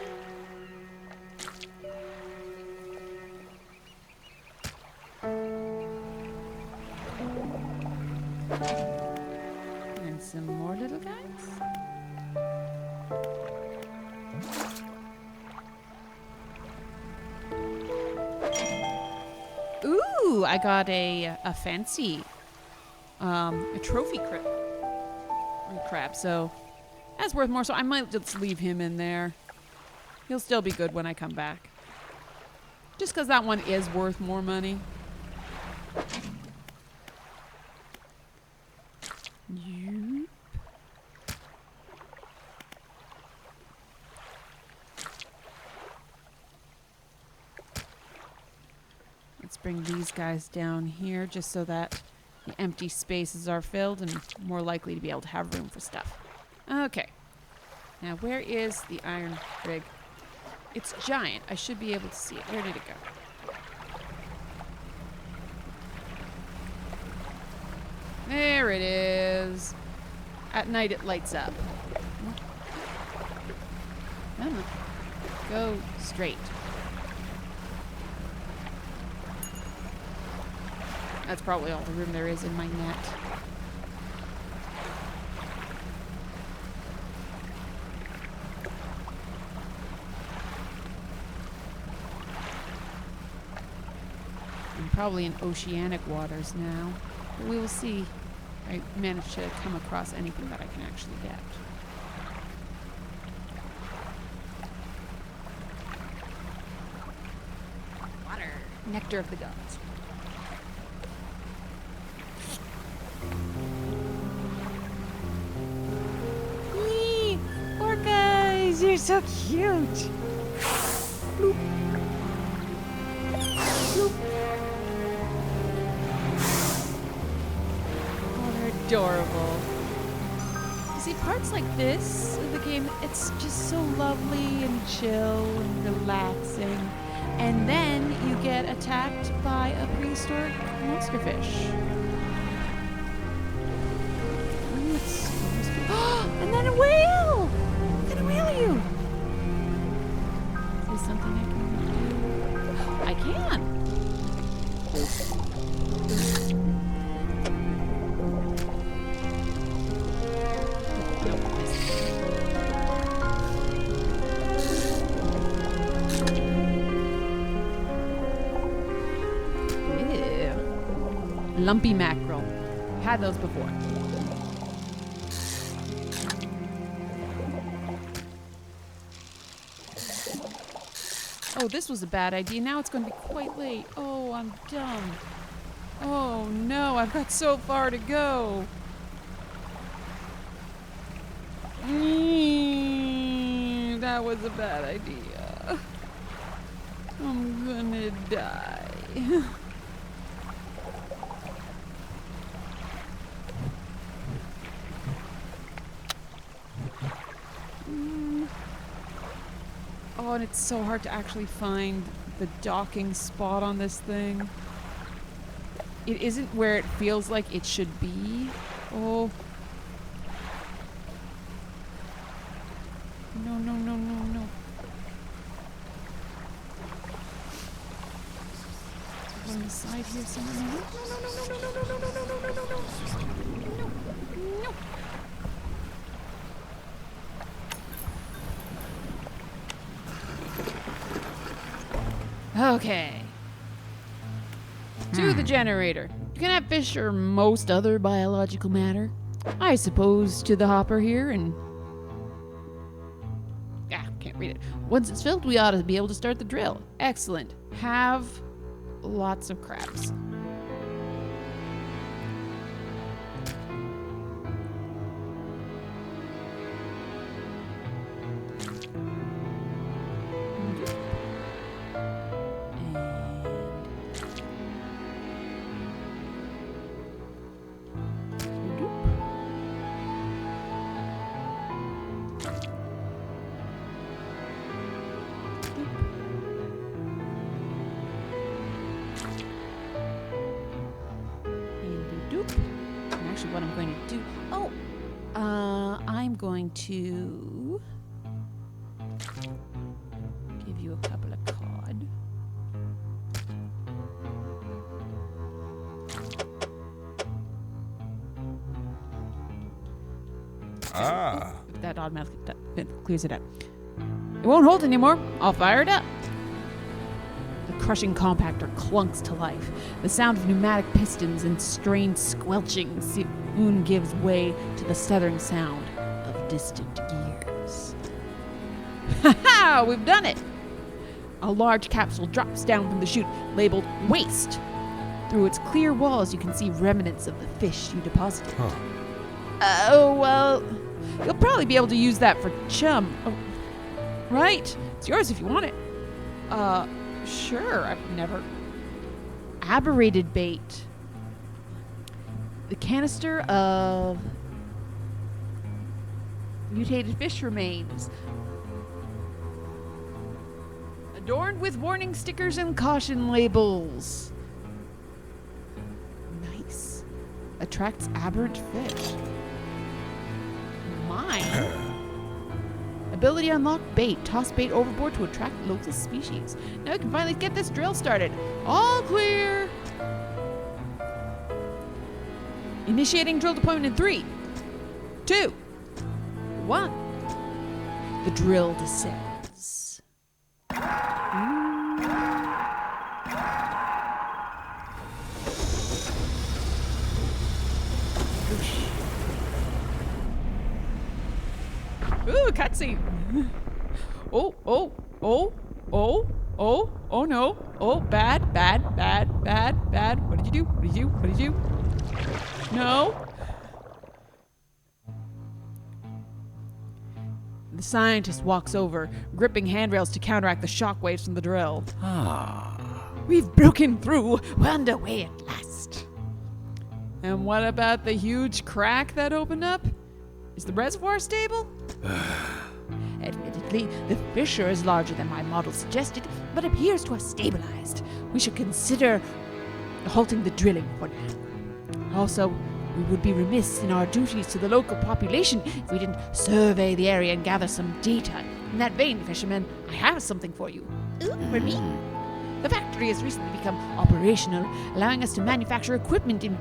And some more little guys. Ooh, I got a fancy, a trophy crab, so that's worth more. So I might just leave him in there. He'll still be good when I come back. Just because that one is worth more money. Yep. Let's bring these guys down here just so that the empty spaces are filled and more likely to be able to have room for stuff. Okay. Now, where is the iron rig? It's giant. I should be able to see it. Where did it go? There it is. At night, it lights up. No. Go straight. That's probably all the room there is in my net. I'm probably in oceanic waters now. But we will see if I manage to come across anything that I can actually get. Water. Nectar of the gods. You're so cute. Bloop. Bloop. Oh, they're adorable. You see, parts like this of the game, it's just so lovely and chill and relaxing. And then you get attacked by a prehistoric monster fish. Ooh, it's and then a whale! You. Is this something I can do? I can. Ew. Lumpy mackerel. Had those before. Oh, this was a bad idea. Now it's going to be quite late. Oh, I'm dumb. Oh, no. I've got so far to go. That was a bad idea. I'm gonna die. Oh, and it's so hard to actually find the docking spot on this thing. It isn't where it feels like it should be. Oh. No, no, no, no, no. On the side here somewhere. No, no, no, no, no, no, no, no, no, no, no, no, no. No. Okay. To the generator. You can have fish or most other biological matter. I suppose to the hopper here and... can't read it. Once it's filled, we ought to be able to start the drill. Excellent. Have lots of crabs. What I'm going to do. I'm going to give you a couple of cod. That automatically clears it up. It won't hold anymore. I'll fire it up. The crushing compactor clunks to life. The sound of pneumatic pistons and strained squelching soon gives way to the stuttering sound of distant gears. Ha-ha! We've done it! A large capsule drops down from the chute, labeled Waste. Through its clear walls, you can see remnants of the fish you deposited. Well, you'll probably be able to use that for chum. Oh, right? It's yours if you want it. Sure, I've never... Aberrated bait. the canister of mutated fish remains, adorned with warning stickers and caution labels. Nice. Attracts aberrant fish. Mine. Ability unlocked. Bait. Toss bait overboard to attract local species. Now we can finally get this drill started. All clear. Initiating drill deployment in 3, 2, 1. The drill descends. Ooh, cutscene. Oh no. Oh, bad. What did you do? No. The scientist walks over, gripping handrails to counteract the shockwaves from the drill. We've broken through. We're underway at last. And what about the huge crack that opened up? Is the reservoir stable? Admittedly, the fissure is larger than my model suggested, but appears to have stabilized. We should consider halting the drilling for now. Also, we would be remiss in our duties to the local population if we didn't survey the area and gather some data. In that vein, fisherman, I have something for you. Ooh, for me? The factory has recently become operational, allowing us to manufacture equipment in...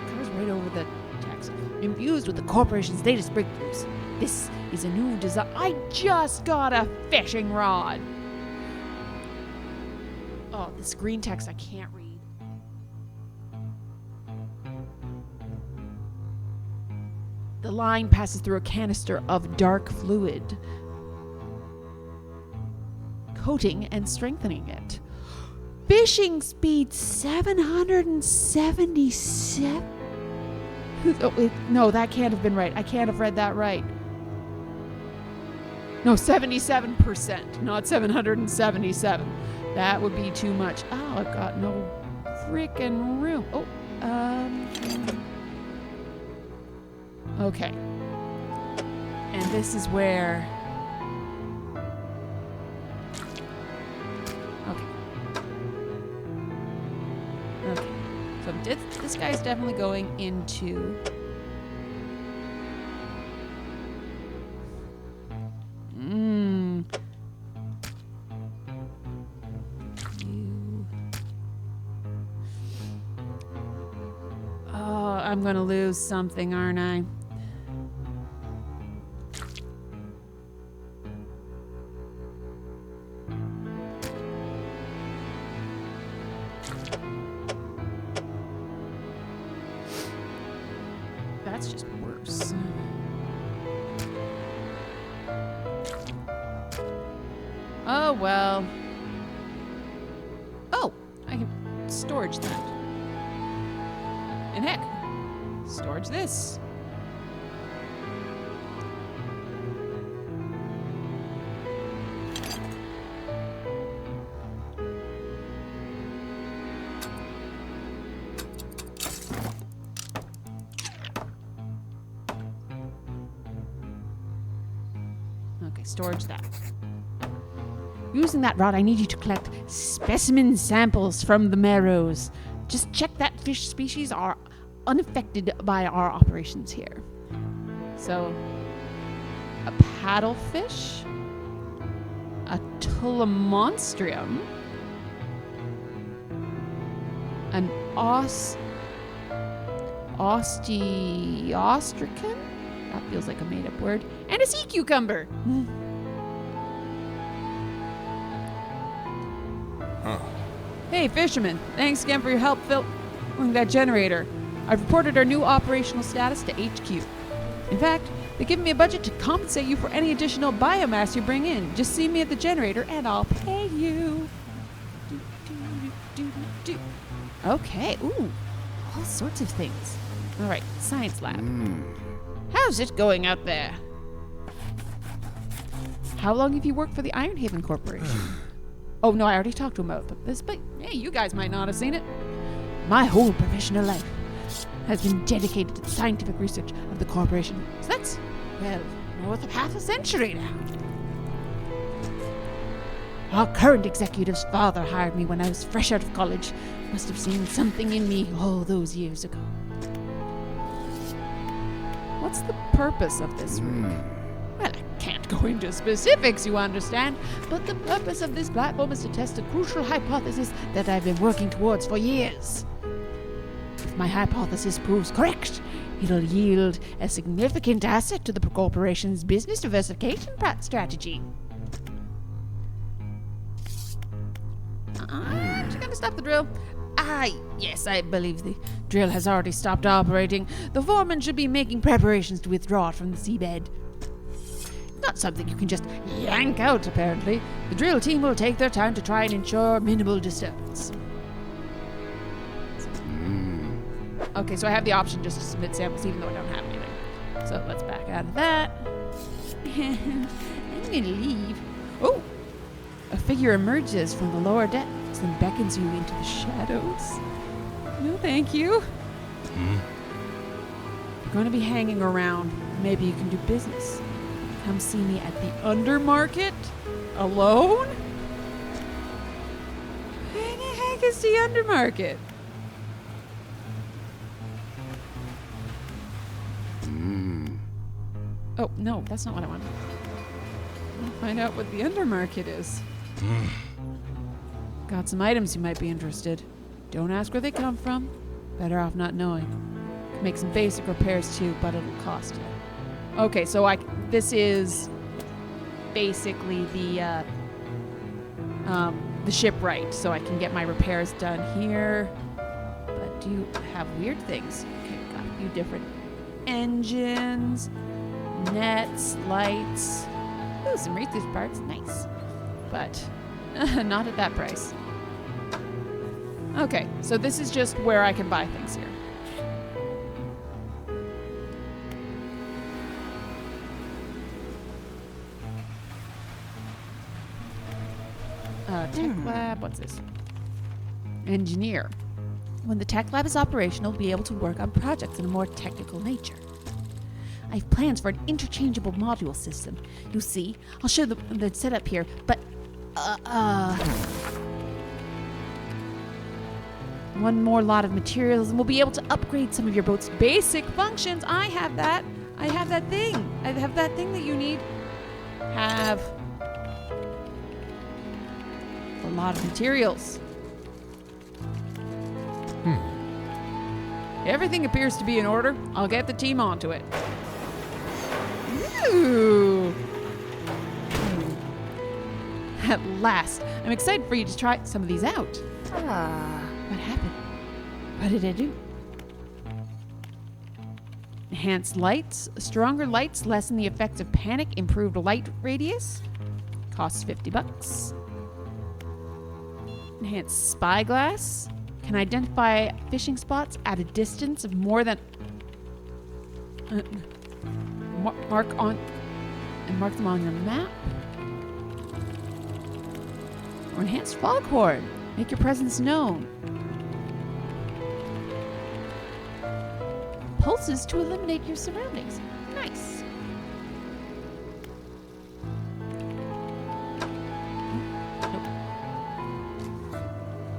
Covers right over the text. Infused with the corporation's latest breakthroughs. This is a new design. I just got a fishing rod. Oh, this green text I can't read. The line passes through a canister of dark fluid, coating and strengthening it. Fishing speed 777. No, that can't have been right. I can't have read that right. No, 77%, not 777. That would be too much. Oh, I've got no freaking room. Oh, okay. And this is where... Okay. So this guy's definitely going into... Oh, I'm going to lose something, aren't I? That's just worse. Oh, well. Oh, I can storage that. And heck, storage this. Okay, storage that. Using that rod, I need you to collect specimen samples from the marrows. Just check that fish species are unaffected by our operations here. So, a paddlefish, a tulamonstrium, an osteostracon? That feels like a made-up word. And a sea cucumber. Hey, fisherman. Thanks again for your help filling that generator. I've reported our new operational status to HQ. In fact, they've given me a budget to compensate you for any additional biomass you bring in. Just see me at the generator and I'll pay you. Okay, ooh, all sorts of things. All right, science lab. How's it going out there? How long have you worked for the Ironhaven Corporation? Oh, no, I already talked to him about this, but hey, you guys might not have seen it. My whole professional life. has been dedicated to the scientific research of the corporation. So that's, well, north of half a century now. Our current executive's father hired me when I was fresh out of college. Must have seen something in me all those years ago. What's the purpose of this rig? Well, I can't go into specifics, you understand, but the purpose of this platform is to test a crucial hypothesis that I've been working towards for years. If my hypothesis proves correct, it'll yield a significant asset to the corporation's business diversification strategy. Just gonna stop the drill. Yes, I believe the drill has already stopped operating. The foreman should be making preparations to withdraw it from the seabed. Not something you can just yank out, apparently. The drill team will take their time to try and ensure minimal disturbance. Okay, so I have the option just to submit samples even though I don't have anything. So let's back out of that. I'm gonna leave. Oh! A figure emerges from the lower depths and beckons you into the shadows. No, thank you. You're going to be hanging around. Maybe you can do business. Come see me at the Undermarket? Alone? Where the heck is the Undermarket? Oh, no, that's not what I wanted. I want to find out what the Undermarket is. Got some items you might be interested. Don't ask where they come from. Better off not knowing. Can make some basic repairs too, but it'll cost you. Okay, so this is basically the shipwright, so I can get my repairs done here. But do you have weird things? Okay, got a few different engines, nets, lights. Ooh, some research parts, nice. But not at that price. Okay, so this is just where I can buy things here. Tech lab, what's this? Engineer. When the tech lab is operational, we'll be able to work on projects in a more technical nature. I have plans for an interchangeable module system. You'll see. I'll show the setup here, but one more lot of materials and we'll be able to upgrade some of your boat's basic functions. I have that thing. I have that thing that you need. Have a lot of materials. Everything appears to be in order. I'll get the team onto it. Ooh. At last. I'm excited for you to try some of these out. What happened? What did I do? Enhanced lights. Stronger lights lessen the effects of panic. Improved light radius. Costs $50. Enhanced spyglass. Can identify fishing spots at a distance of more than... mark them on your map. Or enhanced foghorn. Make your presence known. Pulses to eliminate your surroundings. Nice. Nope.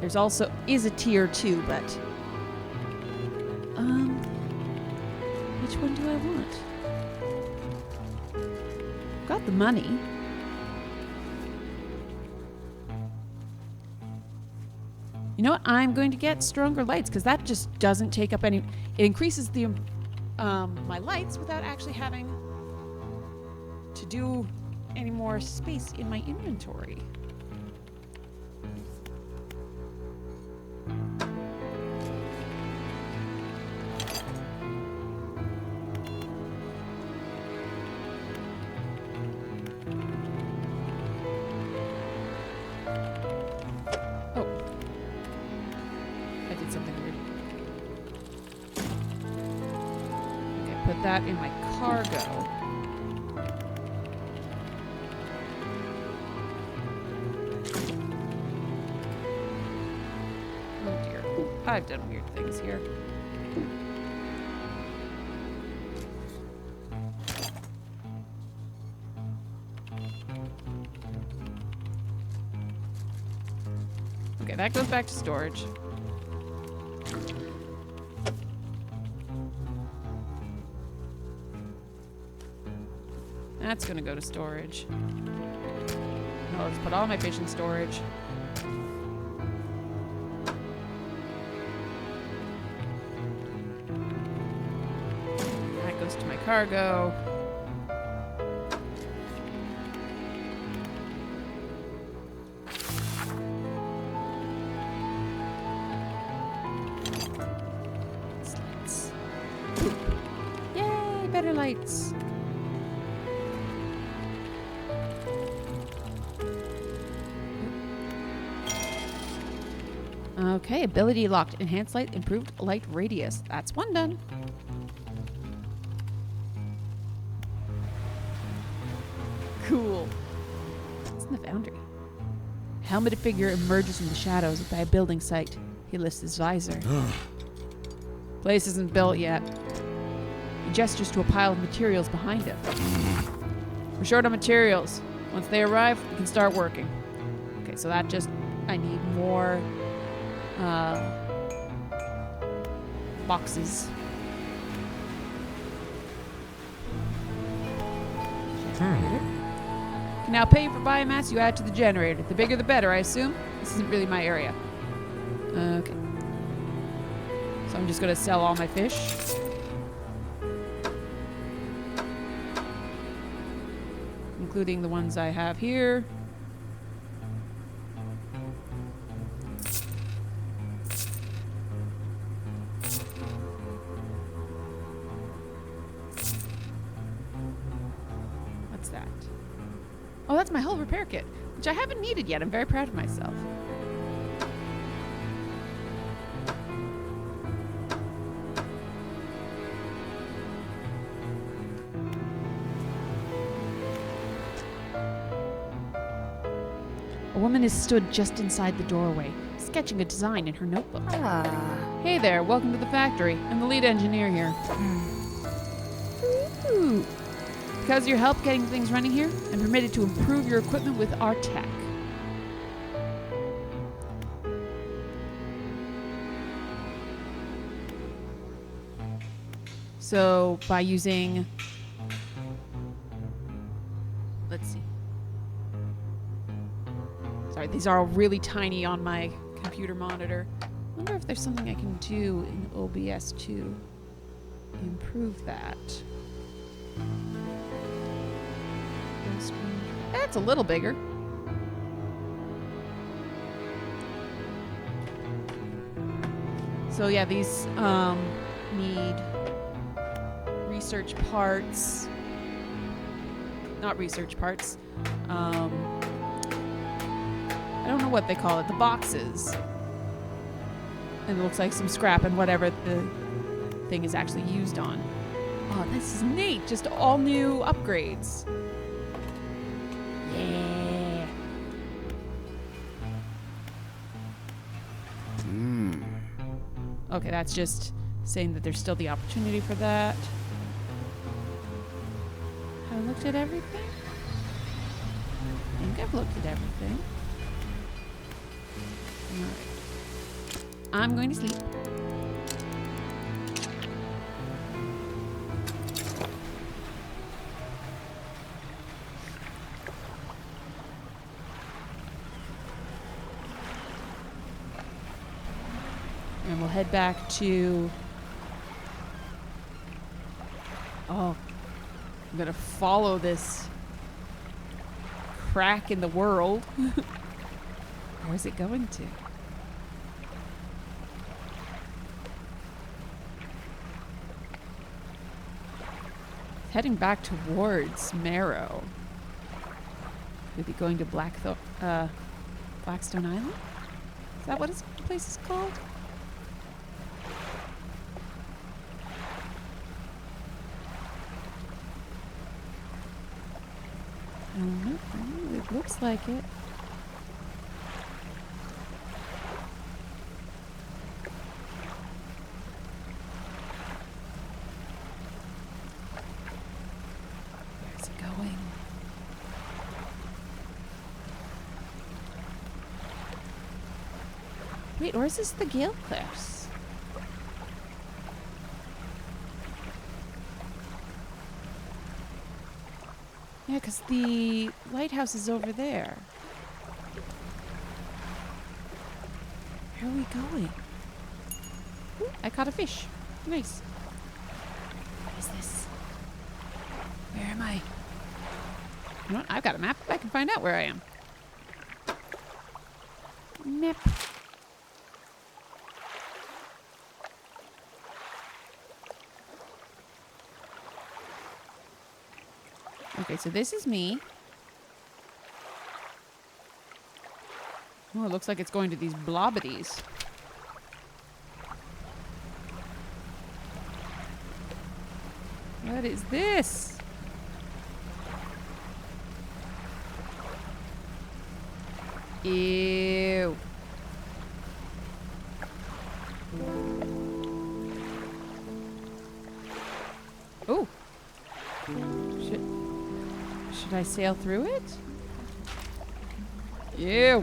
There's also is a tier 2, but which one do I want? Got the money. You know what? I'm going to get stronger lights because that just doesn't take up any. It increases the my lights without actually having to do any more space in my inventory. Put that in my cargo. Oh dear. I've done weird things here. Okay, that goes back to storage. That's gonna go to storage. No, let's put all my fish in storage. That goes to my cargo. Lights. Yay, better lights. Okay, ability locked. Enhanced light, improved light radius. That's one done. Cool. What's in the foundry? A helmeted figure emerges from the shadows by a building site. He lifts his visor. Place isn't built yet. He gestures to a pile of materials behind him. We're short on materials. Once they arrive, we can start working. Okay, so that just... I need more... boxes. Generator. Can now pay for biomass you add to the generator. The bigger the better, I assume. This isn't really my area. Okay. So I'm just gonna sell all my fish. Including the ones I have here. Oh, that's my hull repair kit, which I haven't needed yet. I'm very proud of myself. A woman is stood just inside the doorway, sketching a design in her notebook. Hey there, welcome to the factory. I'm the lead engineer here. Ooh. Because of your help getting things running here, I'm permitted to improve your equipment with our tech. So, by using... Let's see. Sorry, these are all really tiny on my computer monitor. I wonder if there's something I can do in OBS to improve that. That's a little bigger. So yeah, these need research parts. Not research parts. I don't know what they call it. The boxes. And it looks like some scrap and whatever the thing is actually used on. Oh, this is neat. Just all new upgrades. Yeah. Okay, that's just saying that there's still the opportunity for that. Have I looked at everything? I think I've looked at everything. Alright. I'm going to sleep. And we'll head back to... Oh, I'm gonna follow this crack in the world. Where's it going to? Heading back towards Marrow. We'll be going to Blackstone Island? Is that what this place is called? I don't know. It looks like it. Where's it going? Wait, or is this the Gale Cliffs? Yeah, because the lighthouse is over there. Where are we going? Ooh, I caught a fish. Nice. What is this? Where am I? You know what? I've got a map. I can find out where I am. Map. Okay, so this is me. Oh, it looks like it's going to these blobbities. What is this? Ew. Oh. Should I sail through it? Ew.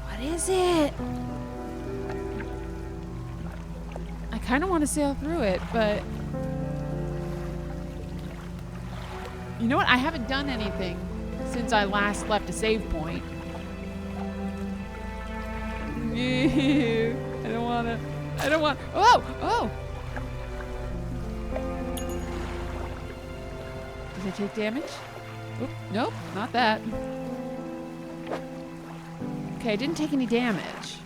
What is it? I kind of want to sail through it, but you know what? I haven't done anything since I last left a save point. Ew. I don't want. Oh! Did I take damage? Oop, nope, not that. Okay, I didn't take any damage.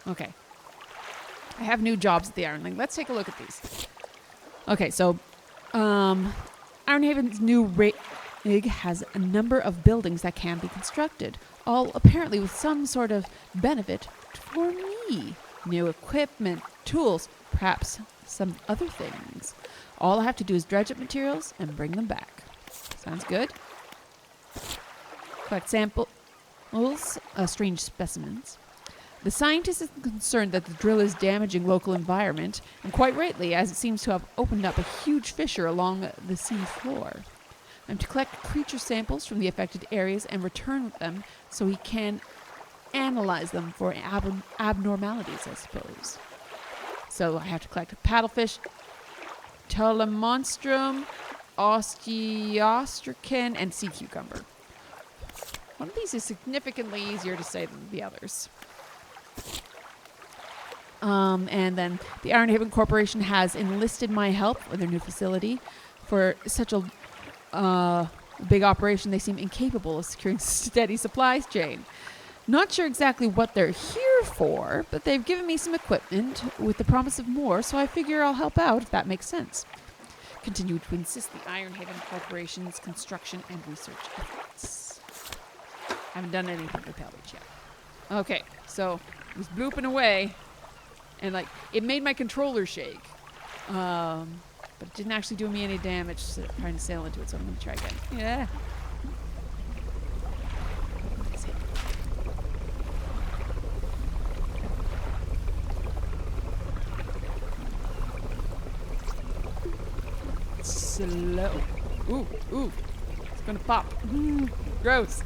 Okay. I have new jobs at the Iron Link. Let's take a look at these. Okay, so Ironhaven's new rig has a number of buildings that can be constructed, all apparently with some sort of benefit for me. New equipment, tools, perhaps some other things. All I have to do is dredge up materials and bring them back. Sounds good. Collect samples, strange specimens. The scientist is concerned that the drill is damaging local environment, and quite rightly, as it seems to have opened up a huge fissure along the sea floor. I'm to collect creature samples from the affected areas and return them so he can analyze them for abnormalities, I suppose. So I have to collect paddlefish, telemonstrum, osteostracan, and sea cucumber. One of these is significantly easier to say than the others. And then the Ironhaven Corporation has enlisted my help for their new facility. For such a big operation, they seem incapable of securing steady supplies chain. Not sure exactly what they're here for, but they've given me some equipment with the promise of more, so I figure I'll help out if that makes sense. Continue to assist the Ironhaven Corporation's construction and research efforts. Haven't done anything with Pellage yet. Okay, so it was blooping away, and like it made my controller shake, but it didn't actually do me any damage trying to sail into it. So I'm gonna try again. Yeah. Slow. Ooh, it's gonna pop. Gross.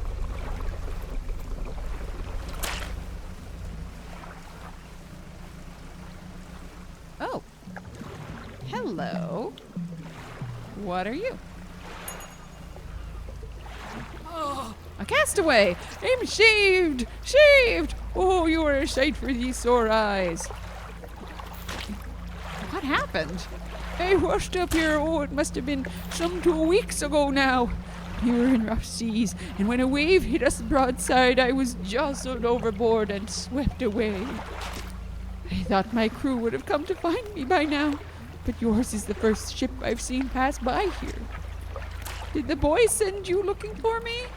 Oh. Hello. What are you? Oh, a castaway. I'm shaved. Shaved. Oh, you are a sight for these sore eyes. What happened? I washed up here, it must have been some 2 weeks ago now. We were in rough seas, and when a wave hit us broadside, I was jostled overboard and swept away. I thought my crew would have come to find me by now, but yours is the first ship I've seen pass by here. Did the boys send you looking for me?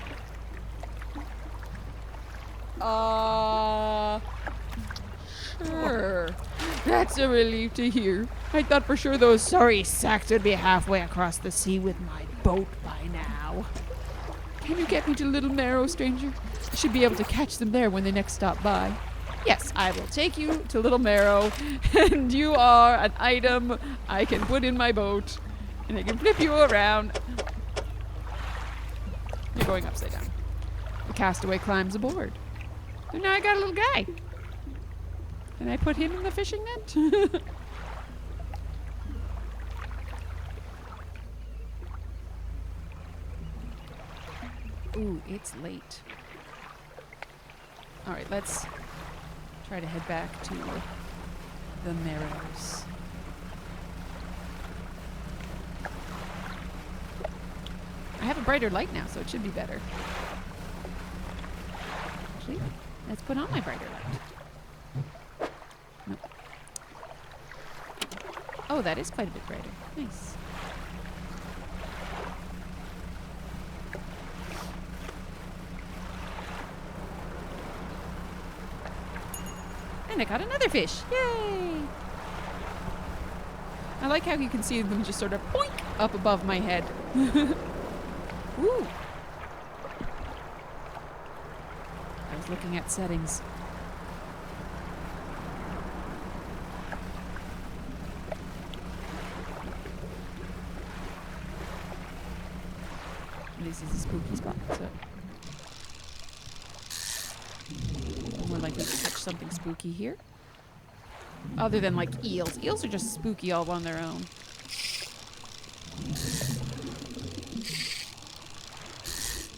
Sure. That's a relief to hear. I thought for sure those sorry sacks would be halfway across the sea with my boat by now. Can you get me to Little Marrow, stranger? I should be able to catch them there when they next stop by. Yes, I will take you to Little Marrow, and you are an item I can put in my boat, and I can flip you around. You're going upside down. The castaway climbs aboard. And now I got a little guy. And I put him in the fishing net. Ooh, it's late. All right, let's try to head back to the Marrows. I have a brighter light now, so it should be better. Actually, let's put on my brighter light. Nope. Oh, that is quite a bit brighter. Nice. And I got another fish. Yay! I like how you can see them just sort of boink up above my head. Ooh. I was looking at settings. This is a spooky spot, so more likely to catch something spooky here. Other than like eels. Eels are just spooky all on their own.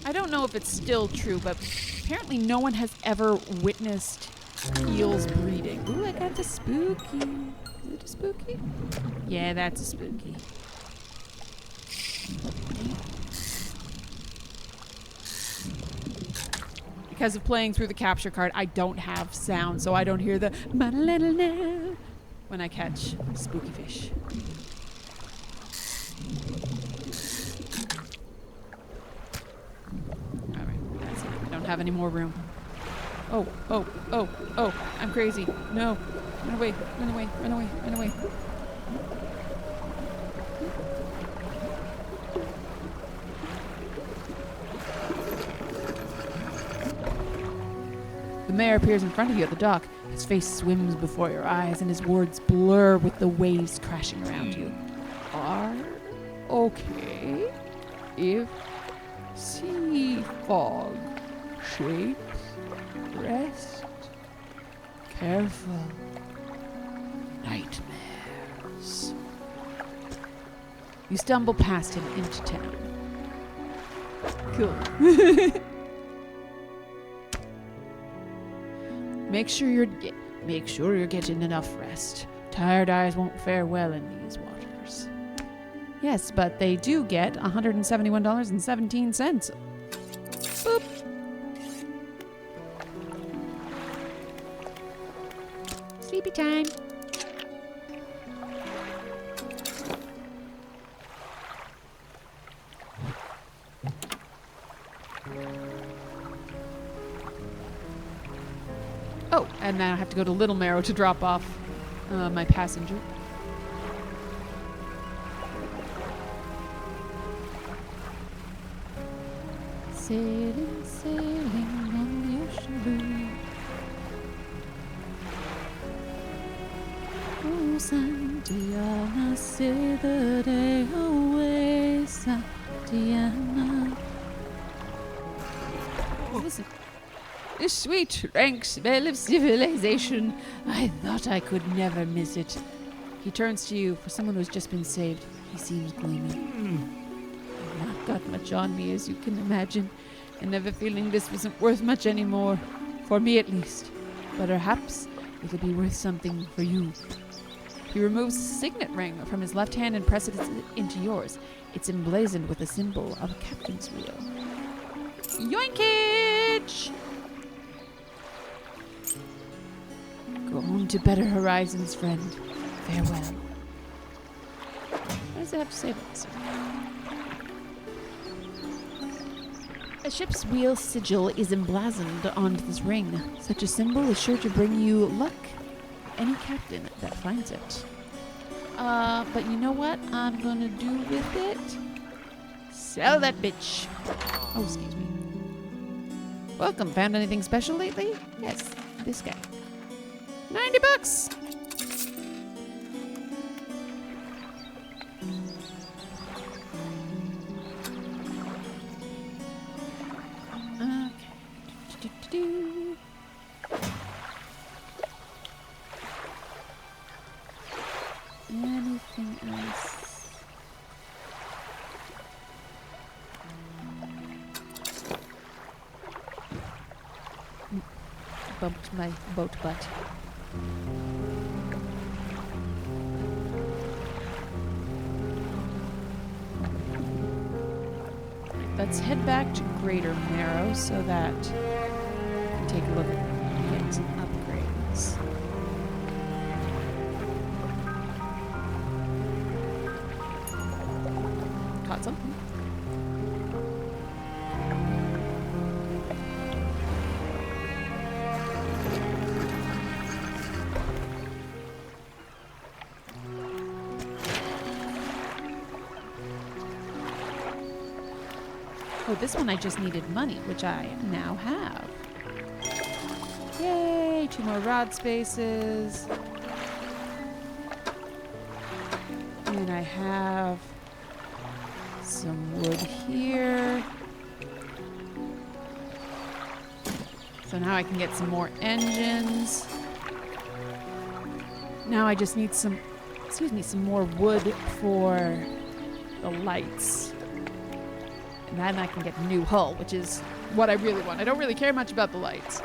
I don't know if it's still true, but apparently no one has ever witnessed eels breeding. Ooh, I got a spooky. Is it a spooky? Yeah, that's a spooky. Because of playing through the capture card, I don't have sound, so I don't hear the when I catch spooky fish. Alright, that's it. I don't have any more room. Oh, oh, oh, oh, I'm crazy. No. Run away, run away, run away, run away. The mayor appears in front of you at the dock. His face swims before your eyes, and his words blur with the waves crashing around you. Are okay if sea fog shapes rest. Careful. Nightmares. You stumble past him into town. Cool. Make sure you're getting enough rest. Tired eyes won't fare well in these waters. Yes, but they do get $171.17. Boop. Sleepy time. Oh, and now I have to go to Little Marrow to drop off my passenger. Sailing, sailing on the ocean blue. Oh, Santiana, sail the day away, Santiana. Listen. This sweet, rank smell of civilization. I thought I could never miss it. He turns to you. For someone who's just been saved, he seems gloomy. I've not got much on me, as you can imagine, and never feeling this wasn't worth much anymore. For me, at least. But perhaps it'll be worth something for you. He removes a signet ring from his left hand and presses it into yours. It's emblazoned with a symbol of a captain's wheel. Yoinkage! Go on to better horizons, friend. Farewell. What does it have to say about this? A ship's wheel sigil is emblazoned onto this ring. Such a symbol is sure to bring you luck. Any captain that finds it. But you know what I'm gonna do with it? Sell that bitch. Oh, excuse me. Welcome. Found anything special lately? Yes, this guy. 90 bucks. Okay. Anything else? Bumped my boat butt. Let's head back to Greater Marrow so that we can take a look at getting some upgrades. Caught something. Oh, this one I just needed money, which I now have. Yay! 2 more rod spaces. And I have some wood here. So now I can get some more engines. Now I just need some more wood for the lights. And then I can get a new hull, which is what I really want. I don't really care much about the lights.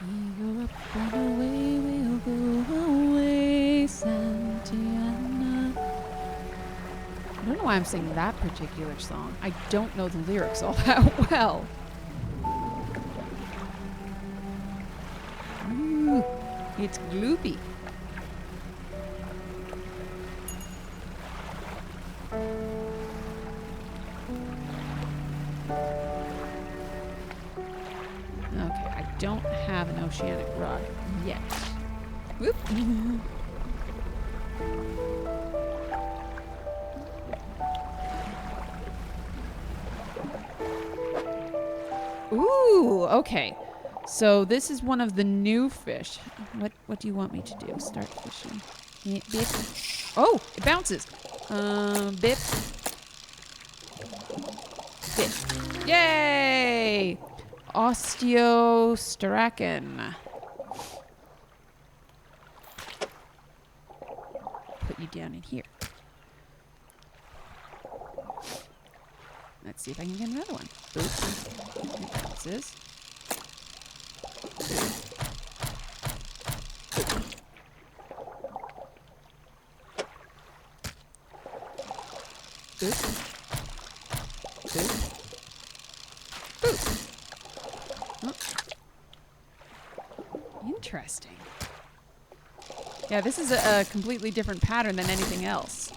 We go up and away, we'll go away, Santiana. I don't know why I'm singing that particular song. I don't know the lyrics all that well. It's gloopy. Okay, I don't have an oceanic rod yet. Whoop. Ooh, okay. So this is one of the new fish. What do you want me to do? Start fishing. Bip. Oh, it bounces. Bip. Bip. Yay! Osteostracan. Put you down in here. Let's see if I can get another one. Oops. It bounces. Oops. Oops. Oops. Oh. Interesting. Yeah, this is a completely different pattern than anything else.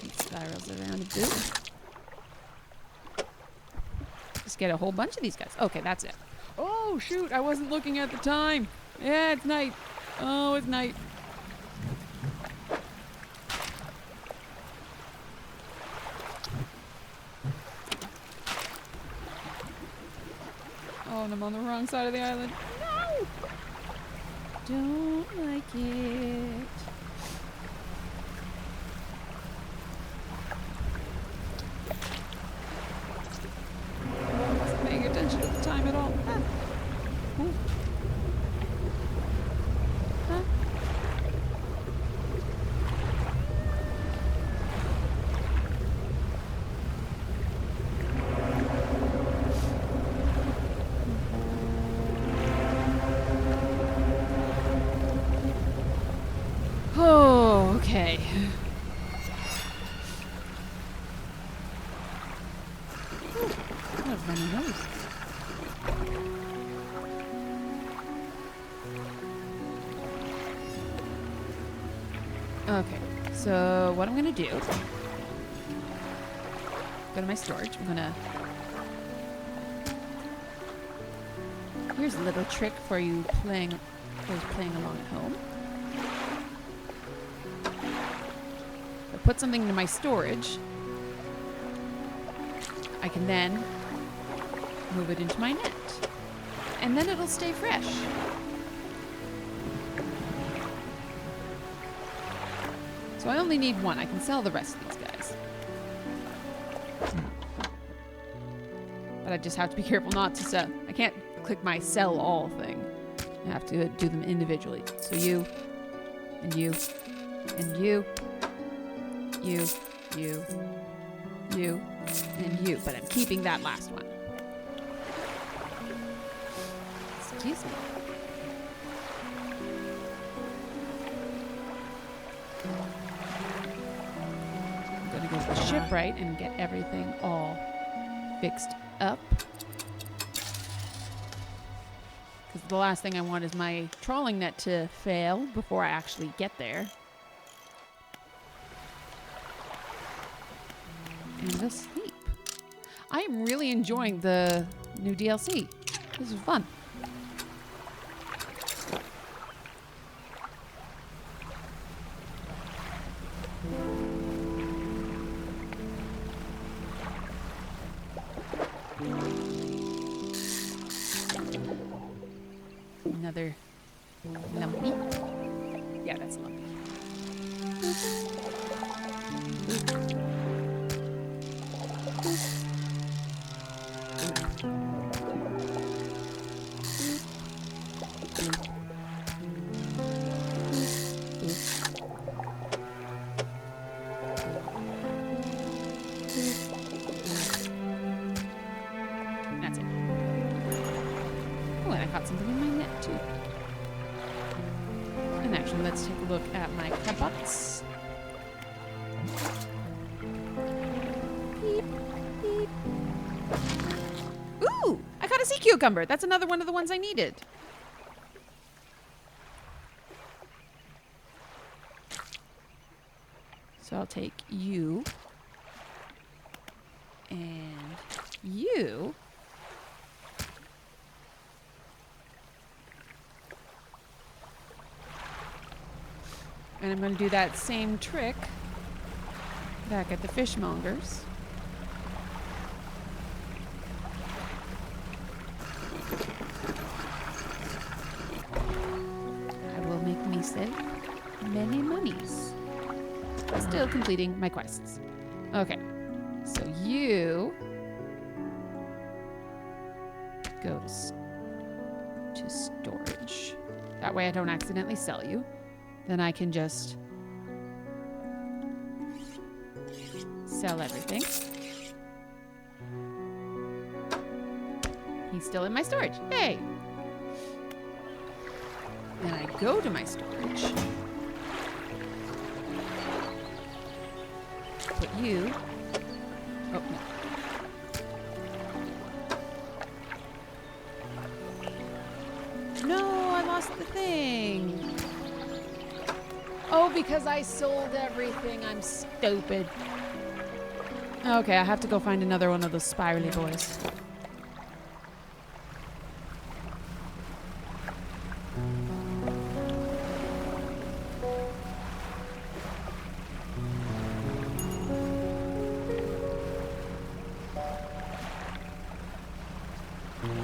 It spirals around a bit. Just get a whole bunch of these guys. Okay, that's it. Oh, shoot. I wasn't looking at the time. Yeah, it's night. Oh, it's night. Oh, and I'm on the wrong side of the island. No! Don't like it. I wasn't paying attention at the time at all. Ah. Ooh. Huh? Oh, okay. What a runny nose. Okay, so what I'm gonna do, go to my storage. I'm gonna Here's a little trick for you playing along at home. If I put something into my storage, I can then move it into my net. And then it'll stay fresh. So I only need one. I can sell the rest of these guys. But I just have to be careful not to sell. I can't click my sell all thing. I have to do them individually. So you, and you, and you, you, you, you, and you. But I'm keeping that last one. Excuse me. I'm going to go to the shipwright and get everything all fixed up. Because the last thing I want is my trawling net to fail before I actually get there. And asleep. I am really enjoying the new DLC. This is fun. Another lumpy. Yeah, that's lumpy. That's it. Oh, and I caught something in my net too. And actually, let's take a look at my crabots. Beep, beep. Ooh! I caught a sea cucumber. That's another one of the ones I needed. So I'll take you. And you. And I'm going to do that same trick back at the fishmongers. I will make me save many monies. Still completing my quests. Okay, so you go to storage. That way I don't accidentally sell you. Then I can just sell everything. He's still in my storage. Yay! Then I go to my storage. Put you. Oh, no. No, I lost the thing. Oh, because I sold everything. I'm stupid. Okay, I have to go find another one of those spirally boys.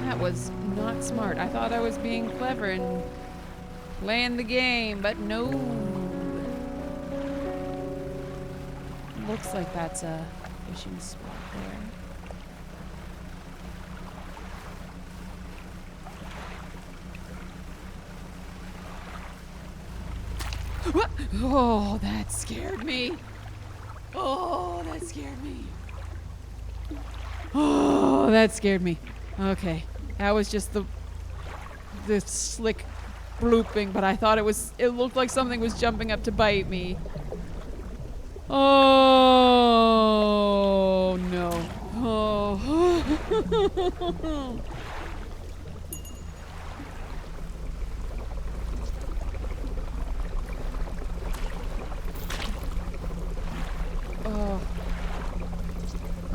That was not smart. I thought I was being clever and playing the game, but no. Looks like that's a fishing spot there. What? Oh, that scared me. Oh, that scared me. Oh, that scared me. Okay, that was just the slick blooping, but I thought it looked like something was jumping up to bite me. Oh, no. Oh. Oh.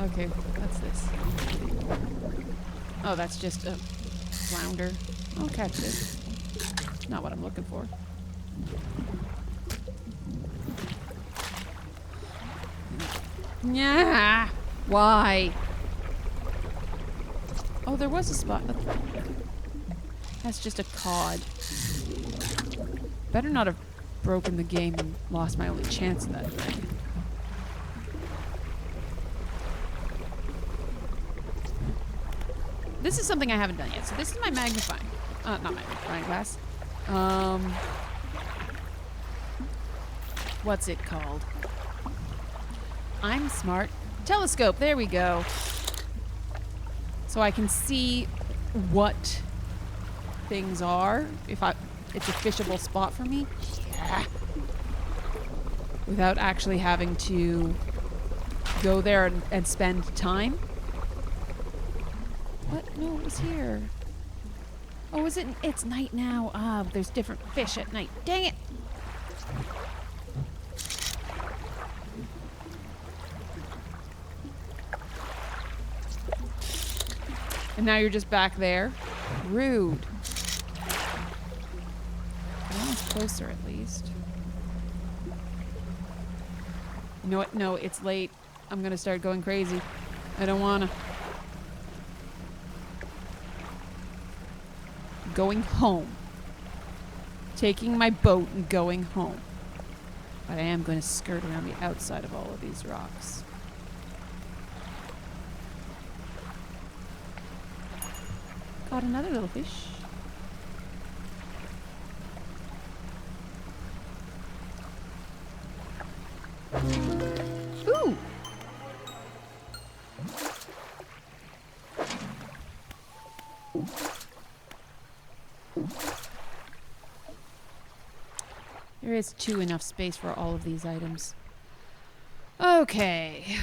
Okay, what's this? Oh, that's just a flounder. I'll catch it. Not what I'm looking for. Yeah. Why? Oh, there was a spot. That's just a cod. Better not have broken the game and lost my only chance of that thing. This is something I haven't done yet. So this is my magnifying. Not magnifying glass. What's it called? I'm smart. Telescope. There we go. So I can see what things are. If it's a fishable spot for me. Yeah. Without actually having to go there and spend time. What? No, it was here. Oh, is it? It's night now. Ah, there's different fish at night. Dang it! And now you're just back there. Rude. I'm almost closer, at least. You know what? No, it's late. I'm gonna start going crazy. I don't wanna. Going home. Taking my boat and going home. But I am going to skirt around the outside of all of these rocks. Caught another little fish. Ooh! There is enough space for all of these items. Okay.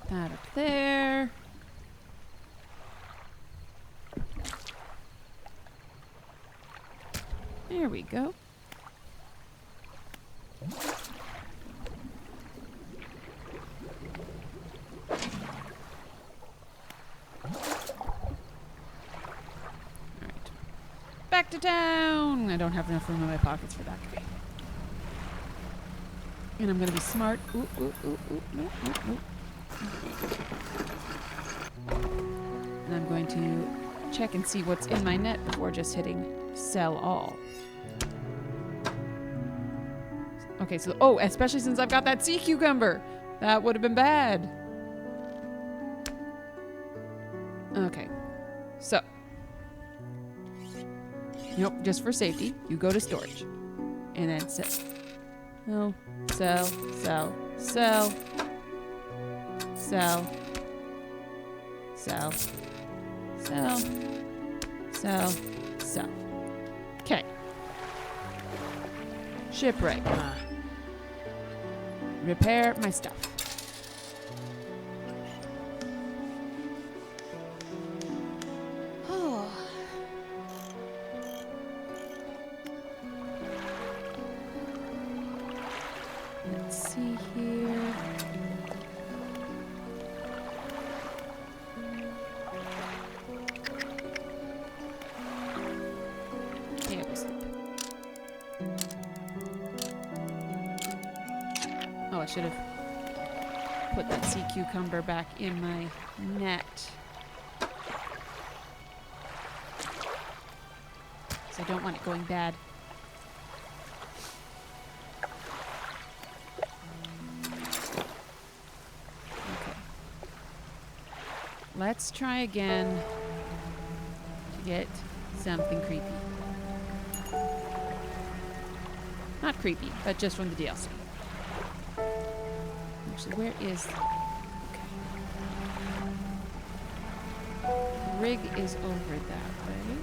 That up there. There we go. Back to town! I don't have enough room in my pockets for that guy. And I'm gonna be smart. Ooh, ooh, ooh, ooh, no, no, no. And I'm going to check and see what's in my net before just hitting sell all. Okay, so, oh, especially since I've got that sea cucumber. That would have been bad. Okay, so. Nope, just for safety, you go to storage. And then sell. No, sell, sell, sell. Sell. Sell. Sell. Sell. Sell. Okay. Shipwreck. Repair my stuff. Let's see here. Table sleep. Oh, I should have put that sea cucumber back in my net. Because I don't want it going bad. Let's try again to get something creepy. Not creepy, but just from the DLC. Actually, where is... Okay. The rig is over that way.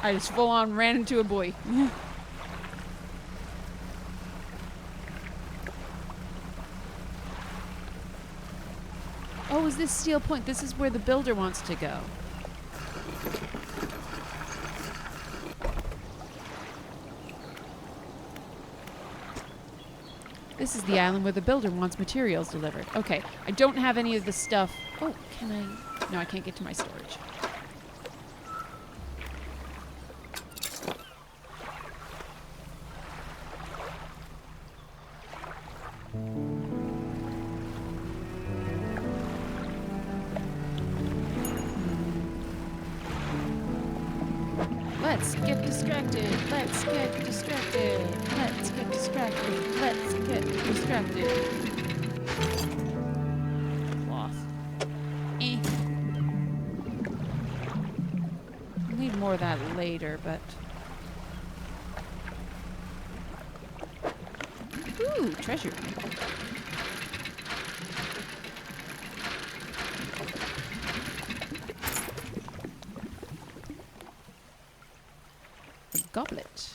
I just full on ran into a buoy. Oh, is this Steel Point? This is where the builder wants to go. This is the island where the builder wants materials delivered. Okay, I don't have any of the stuff. Oh, can I? No, I can't get to my storage. Let's get distracted. Let's get distracted. Let's get distracted. Let's get distracted. Cloth. I'll need more of that later, but... Ooh, treasure. Goblet.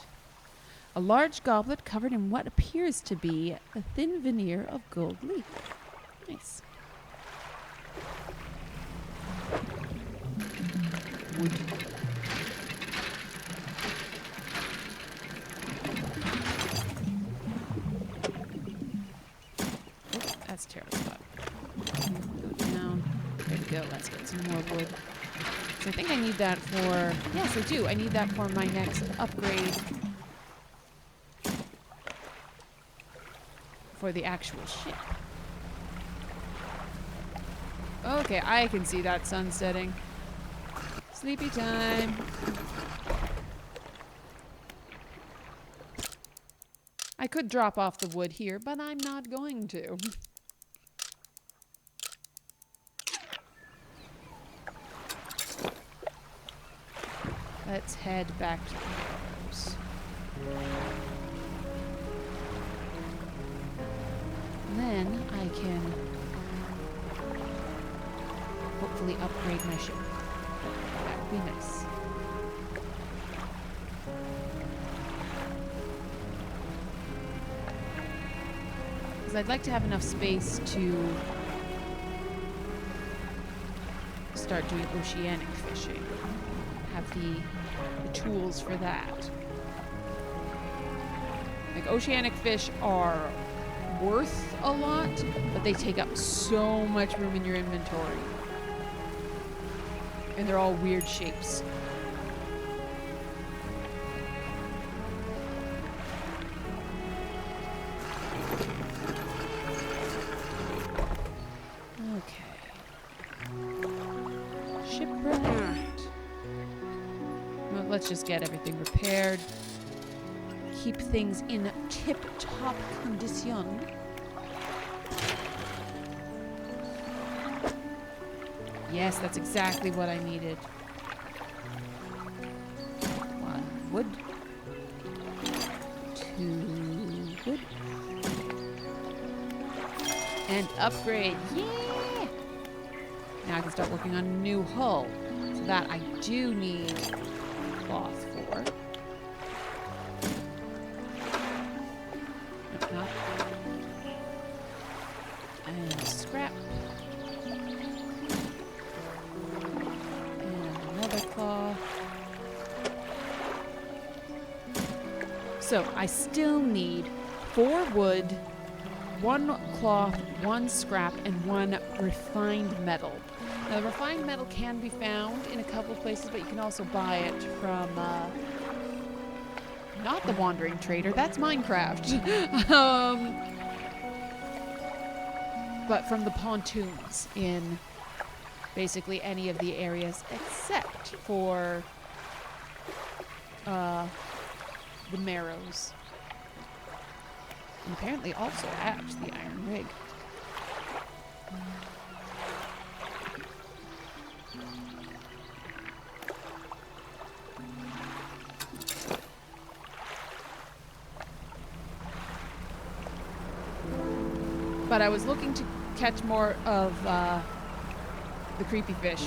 A large goblet covered in what appears to be a thin veneer of gold leaf. Nice. Wood. Oh, that's a terrible spot. Go down. There we go. Let's get some more wood. So I think I need that for... Yes, I do. I need that for my next upgrade. For the actual ship. Okay, I can see that sun setting. Sleepy time. I could drop off the wood here, but I'm not going to. Let's head back to the house. Then I can hopefully upgrade my ship. That would be nice. Because I'd like to have enough space to start doing oceanic fishing. Have the tools for that. Like, oceanic fish are worth a lot, but they take up so much room in your inventory. And they're all weird shapes. Okay. Shipwrecked. Well, let's just get everything repaired. Keep things in tip-top condition. Yes, that's exactly what I needed. 1 wood. 2 wood. And upgrade. Yeah! Now I can start working on a new hull. So that I do need cloth for. Not. And scrap. Cloth. So I still need 4 wood, 1 cloth, 1 scrap, and 1 refined metal. Now, the refined metal can be found in a couple places, but you can also buy it from not the Wandering Trader. That's Minecraft. But from the pontoons in basically any of the areas except for the Marrows. And apparently also at the Iron Rig. But I was looking to catch more of the creepy fish.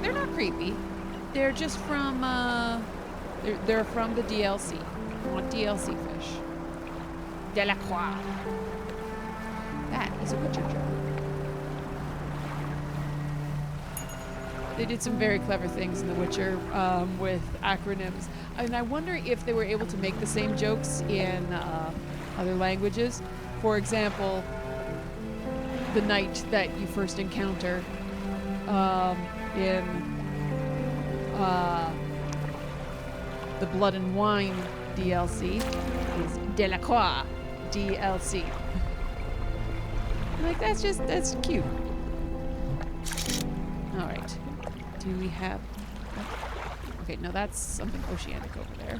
They're not creepy. They're just from They're from the DLC. I want DLC fish. Delacroix. That is a Witcher joke. They did some very clever things in The Witcher with acronyms. And I wonder if they were able to make the same jokes in other languages. For example, the knight that you first encounter in the Blood and Wine DLC is Delacroix DLC. Like, that's cute. All right. Do we have... Okay, no, that's something oceanic over there.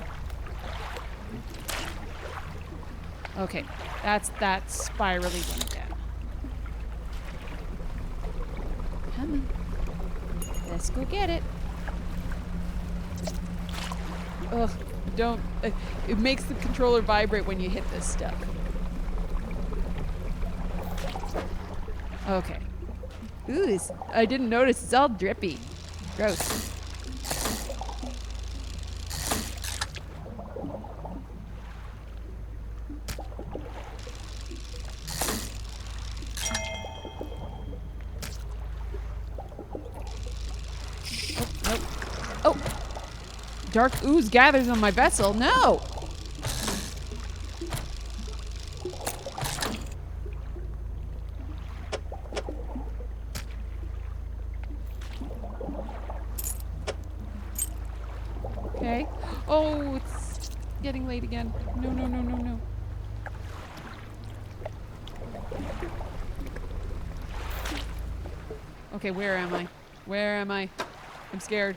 Okay, that's that spirally one down. Come on. Let's go get it. Ugh, don't... it makes the controller vibrate when you hit this stuff. Okay. Ooh, I didn't notice. It's all drippy. Gross. Oh! Dark ooze gathers on my vessel. No! Okay. Oh, it's getting late again. No, no, no, no, no. Okay, where am I? Where am I? I'm scared.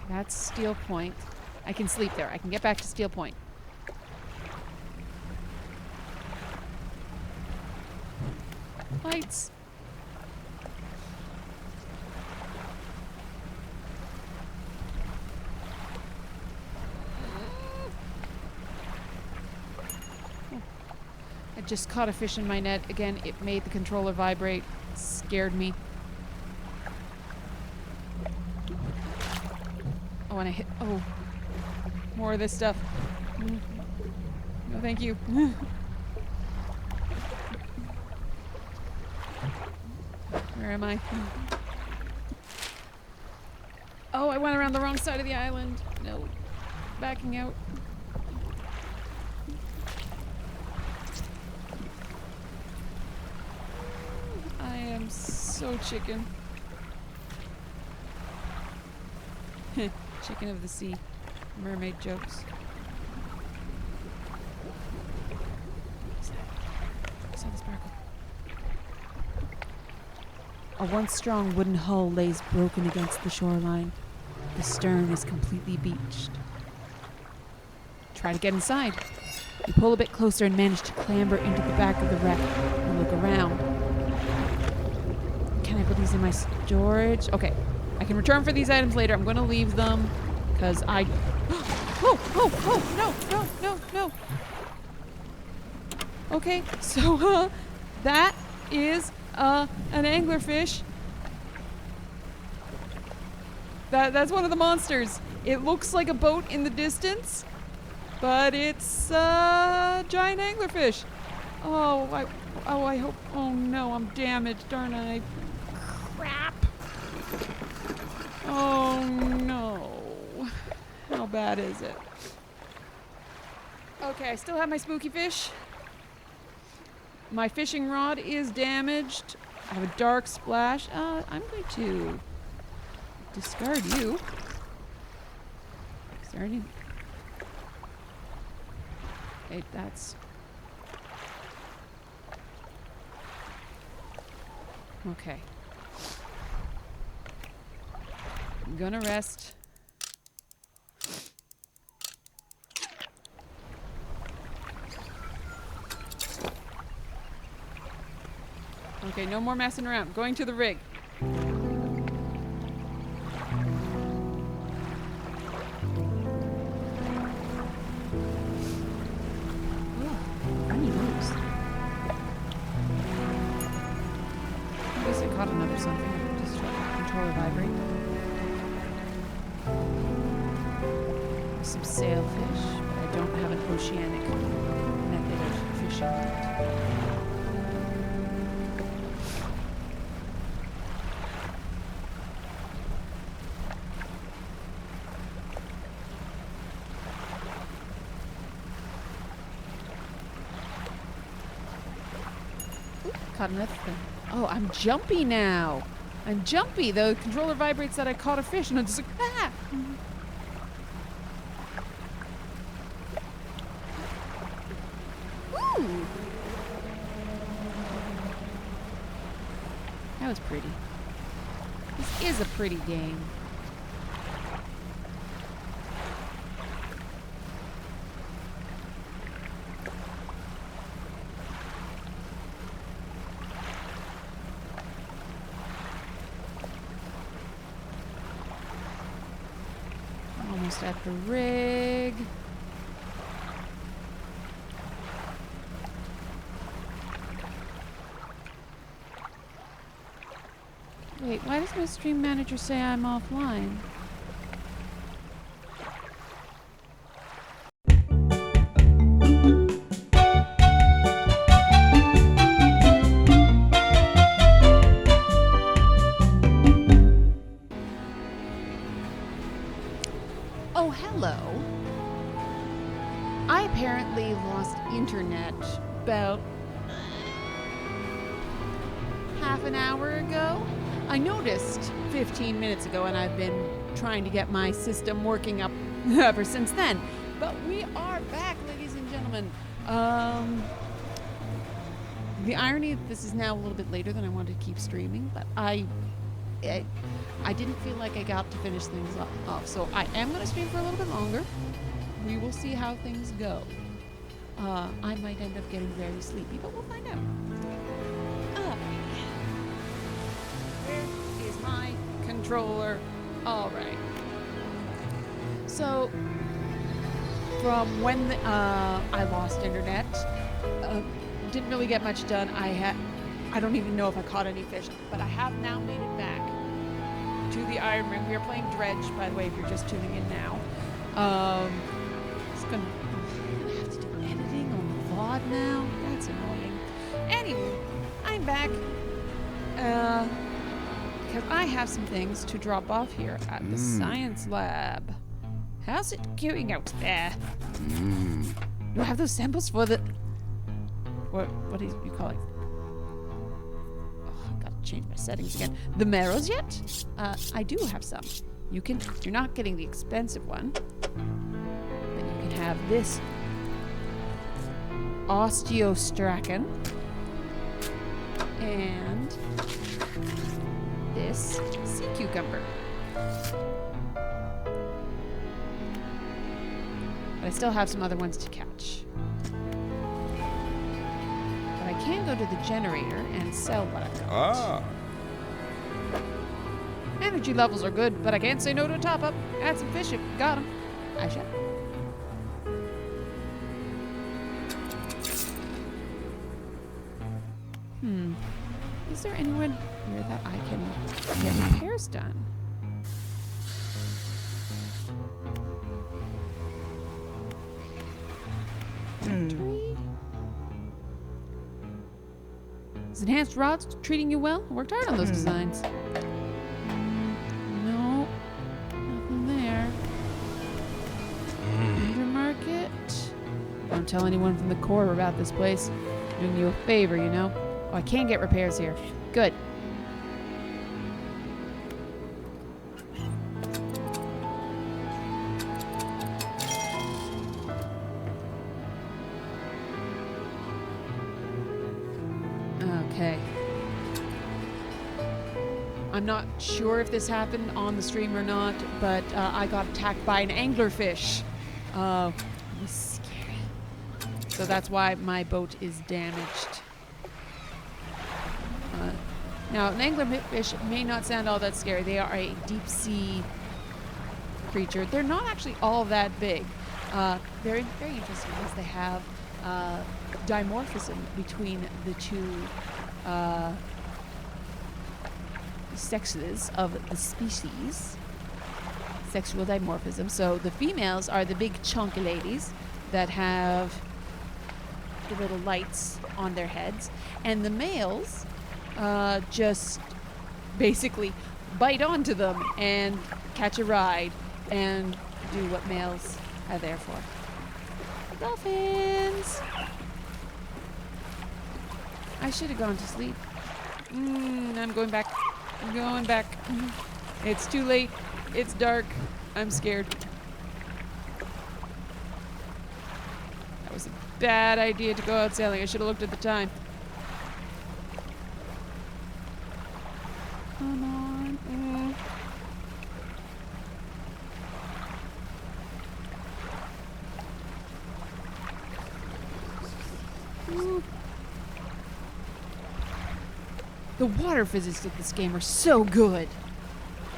That's Steel Point. I can sleep there. I can get back to Steel Point. Lights. I just caught a fish in my net. Again, it made the controller vibrate. Scared me. Oh, and I hit... Oh. More of this stuff. No, thank you. Where am I? Oh, I went around the wrong side of the island. No. Backing out. I am so chicken. Chicken of the sea. Mermaid jokes. What is that? I saw the sparkle. A once strong wooden hull lays broken against the shoreline. The stern is completely beached. Try to get inside. You pull a bit closer and manage to clamber into the back of the wreck and look around. Can I put these in my storage? Okay. I can return for these items later. I'm going to leave them because I... Oh, no. Okay, so that is an anglerfish. That's one of the monsters. It looks like a boat in the distance, but it's a giant anglerfish. Oh, I hope... Oh no, I'm damaged, darn I. Crap. Oh no. How bad is it? Okay, I still have my spooky fish. My fishing rod is damaged. I have a dark splash. I'm going to discard you. Is there any... Okay, that's... Okay. I'm gonna rest. Okay, no more messing around. Going to the rig. Runny nose. I guess I caught another something. Just try. controller vibrate. Some sailfish, but I don't have an oceanic method of fishing yet. Caught another thing. Oh, I'm jumpy now. I'm jumpy. The controller vibrates that I caught a fish, and I'm just like, ah! Ooh! That was pretty. This is a pretty game. Almost at the rig. Wait, why does my stream manager say I'm offline? Oh, hello. I apparently lost internet about half an hour ago. I noticed 15 minutes ago, and I've been trying to get my system working up ever since then. But we are back, ladies and gentlemen. The irony of this is now a little bit later than I wanted to keep streaming, but I didn't feel like I got to finish things off, so I am going to stream for a little bit longer. We will see how things go. I might end up getting very sleepy, but we'll find out. Where is my controller? All right. So, from when I lost internet, didn't really get much done. I don't even know if I caught any fish, but I have now made it back to the Iron Ring. We are playing Dredge, by the way, if you're just tuning in now. I'm gonna have to do editing on the VOD now. That's annoying. Anyway, I'm back because I have some things to drop off here at the science lab. How's it going out there? Do I have those samples for the... What do you call it? Change my settings again. The marrows yet? I do have some. You're not getting the expensive one, but you can have this osteostracan and this sea cucumber. But I still have some other ones to catch. I can go to the generator and sell what I've got. Energy levels are good, but I can't say no to a top-up. Add some fish if got them. I shall. Is there anyone here that I can get repairs done? Factory? Is Enhanced Rods treating you well? I worked hard on those designs. No. Nothing there. Undermarket? Don't tell anyone from the Corps about this place. I'm doing you a favor, you know? Oh, I can get repairs here. Good. Okay. I'm not sure if this happened on the stream or not, but I got attacked by an anglerfish. It was scary. So that's why my boat is damaged. Now, an anglerfish may not sound all that scary. They are a deep sea creature. They're not actually all that big. They're very interesting because they have dimorphism between the two sexes of the species. Sexual dimorphism. So the females are the big chunky ladies that have the little lights on their heads, and the males just basically bite onto them and catch a ride and do what males are there for. Dolphins! I should have gone to sleep. I'm going back. I'm going back. It's too late. It's dark. I'm scared. That was a bad idea to go out sailing. I should have looked at the time. Come on. Ooh. The water physics of this game are so good.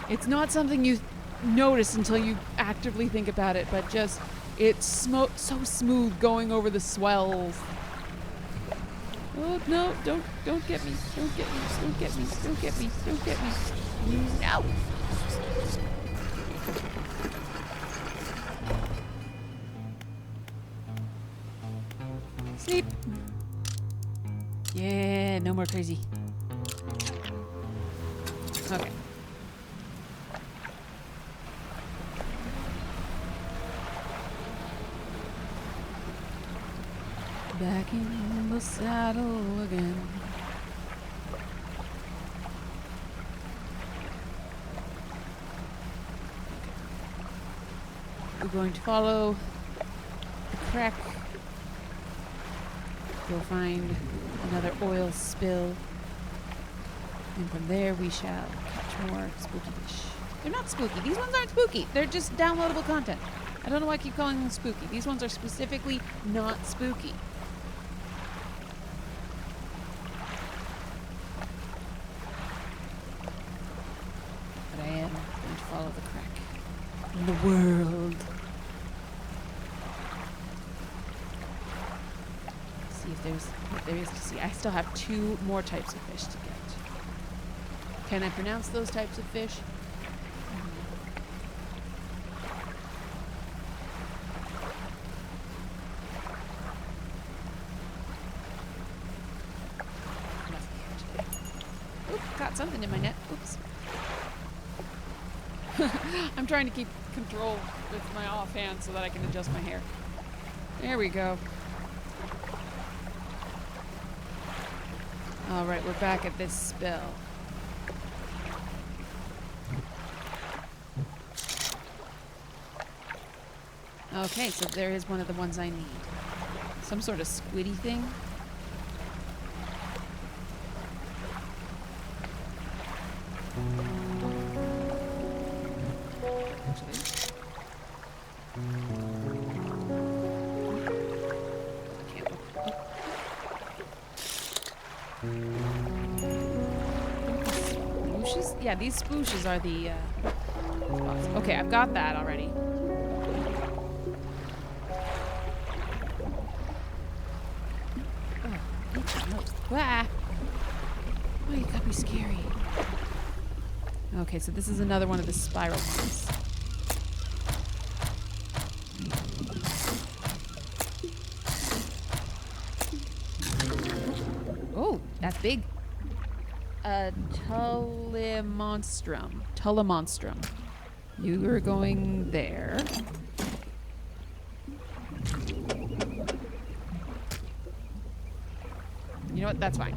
It's not something you notice until you actively think about it, but just, it's so smooth going over the swells. Oh, no, don't get me. Don't get me. Don't get me. Don't get me. Don't get me. No! Sleep. Yeah, no more crazy. Okay. Back in the saddle again. We're going to follow the crack. We'll find another oil spill. And from there we shall catch more spooky fish. They're not spooky. These ones aren't spooky. They're just downloadable content. I don't know why I keep calling them spooky. These ones are specifically not spooky. But I am going to follow the crack in the world. See if there's what there is to see. I still have 2 more types of fish to get. Can I pronounce those types of fish? Oop, caught something in my net. Oops. I'm trying to keep control with my offhand so that I can adjust my hair. There we go. All right, we're back at this spill. Okay, so there is one of the ones I need. Some sort of squiddy thing. I can't look. Spooshes? Yeah, these spooshes are the spots. Okay, I've got that already. Ah. Oh, you gotta be scary. Okay, so this is another one of the spiral ones. Oh, that's big. A Telemonstrum. Telemonstrum. You are going there. You know what? That's fine.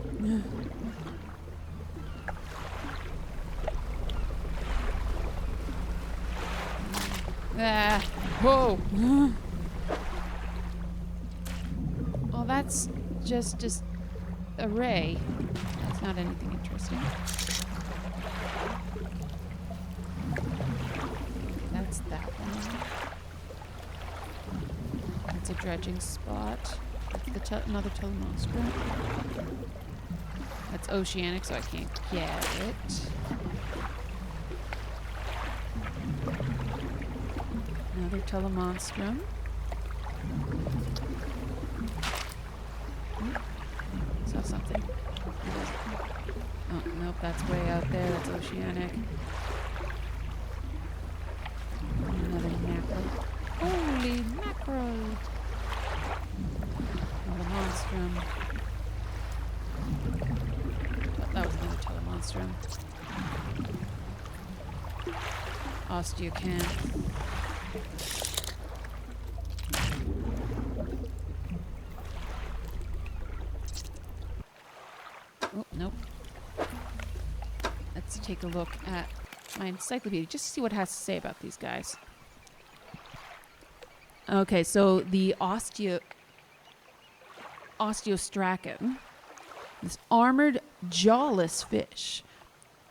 Ah. Whoa. Well, that's just a ray. That's not anything interesting. That's that one. That's a dredging spot. That's another Telemonstrum. That's oceanic, so I can't get it. Another Telemonstrum. Saw something. Oh, Nope, that's way out there. That's oceanic. Another mackerel. Holy mackerel! Another monstrum. Oh, that was another telemonstrum. Osteocanth. Oh, nope. Let's take a look at my encyclopedia just to see what it has to say about these guys. Okay, so the Osteostracon, this armored, jawless fish,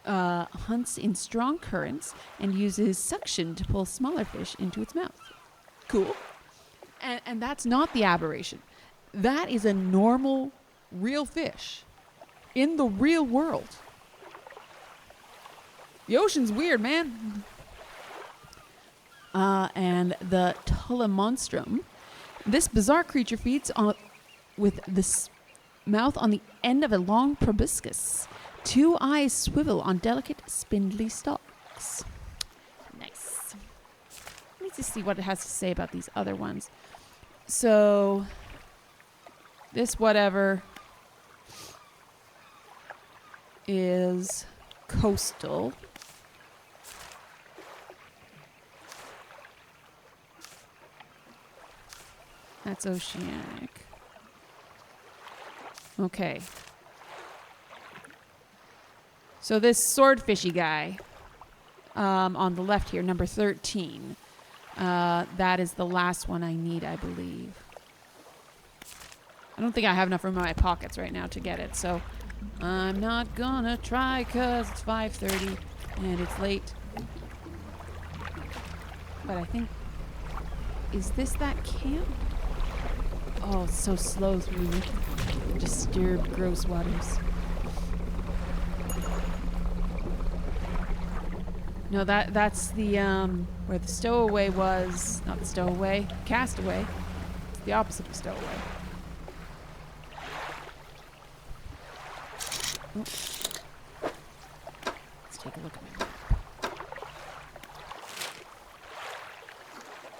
hunts in strong currents and uses suction to pull smaller fish into its mouth. Cool. And that's not the aberration. That is a normal, real fish in the real world. The ocean's weird, man. And the telemonstrum. This bizarre creature feeds on with this mouth on the end of a long proboscis. 2 eyes swivel on delicate, spindly stalks. Nice. Let me just see what it has to say about these other ones. So, this whatever is coastal. That's oceanic. Okay. So this swordfishy guy on the left here, number 13, that is the last one I need, I believe. I don't think I have enough room in my pockets right now to get it, so I'm not gonna try because it's 5:30 and it's late. But I think... Is this that camp? Oh, it's so slow through the disturbed, gross waters. No, that's the, where the stowaway was. Not the stowaway, castaway. It's the opposite of stowaway. Oh. Let's take a look at my map.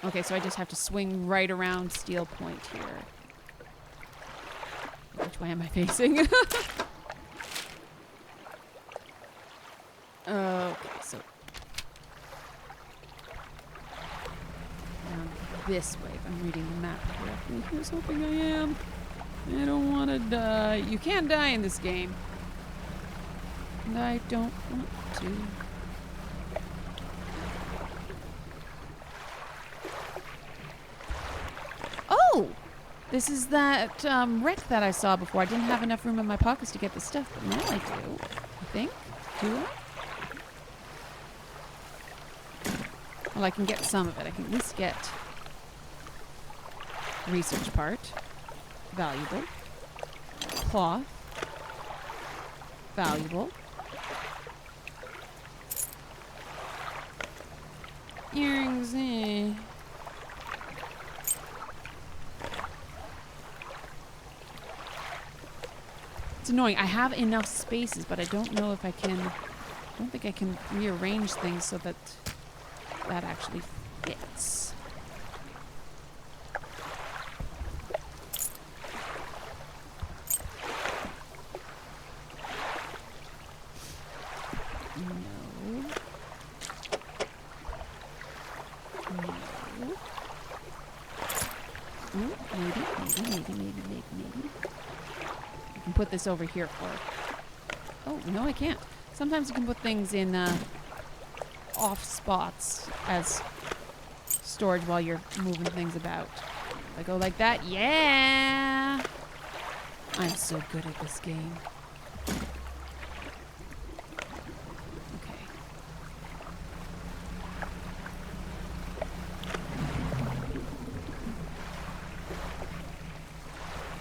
Okay, so I just have to swing right around Steel Point here. Which way am I facing? Okay, so this way, if I'm reading the map correctly. Here's hoping I am. I don't want to die. You can die in this game. And I don't want to. Oh! This is that wreck that I saw before. I didn't have enough room in my pockets to get the stuff, but now I do. I think. Do I? Well, I can get some of it. I can at least get research part. Valuable. Cloth. Valuable. Earrings, It's annoying. I have enough spaces, but I don't know if I can... I don't think I can rearrange things so that that actually fits. Maybe. I can put this over here for it. Oh, no, I can't. Sometimes you can put things in off spots as storage while you're moving things about. If I go like that, yeah! I'm so good at this game.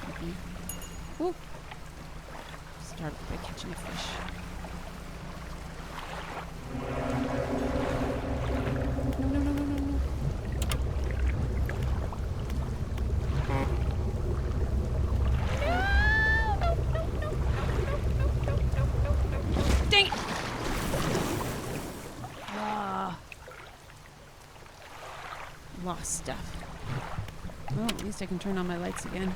Okay. Ooh. Start by catching a fish. No. Dang it! Ah. Lost stuff. Well, at least I can turn on my lights again.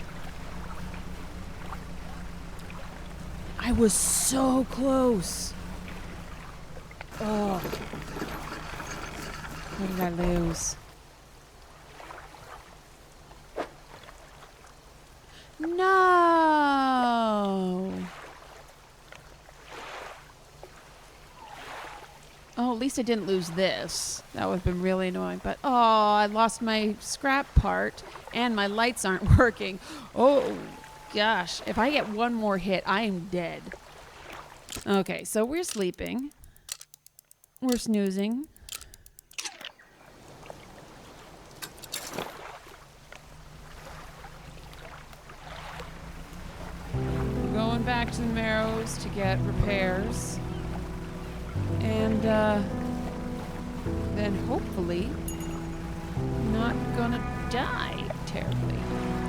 I was so close. Oh. What did I lose? No. Oh, at least I didn't lose this. That would have been really annoying. But, oh, I lost my scrap part and my lights aren't working. Oh, gosh. If I get one more hit, I am dead. Okay, so we're sleeping. We're snoozing. We're going back to the Marrows to get repairs. And then hopefully not gonna die terribly.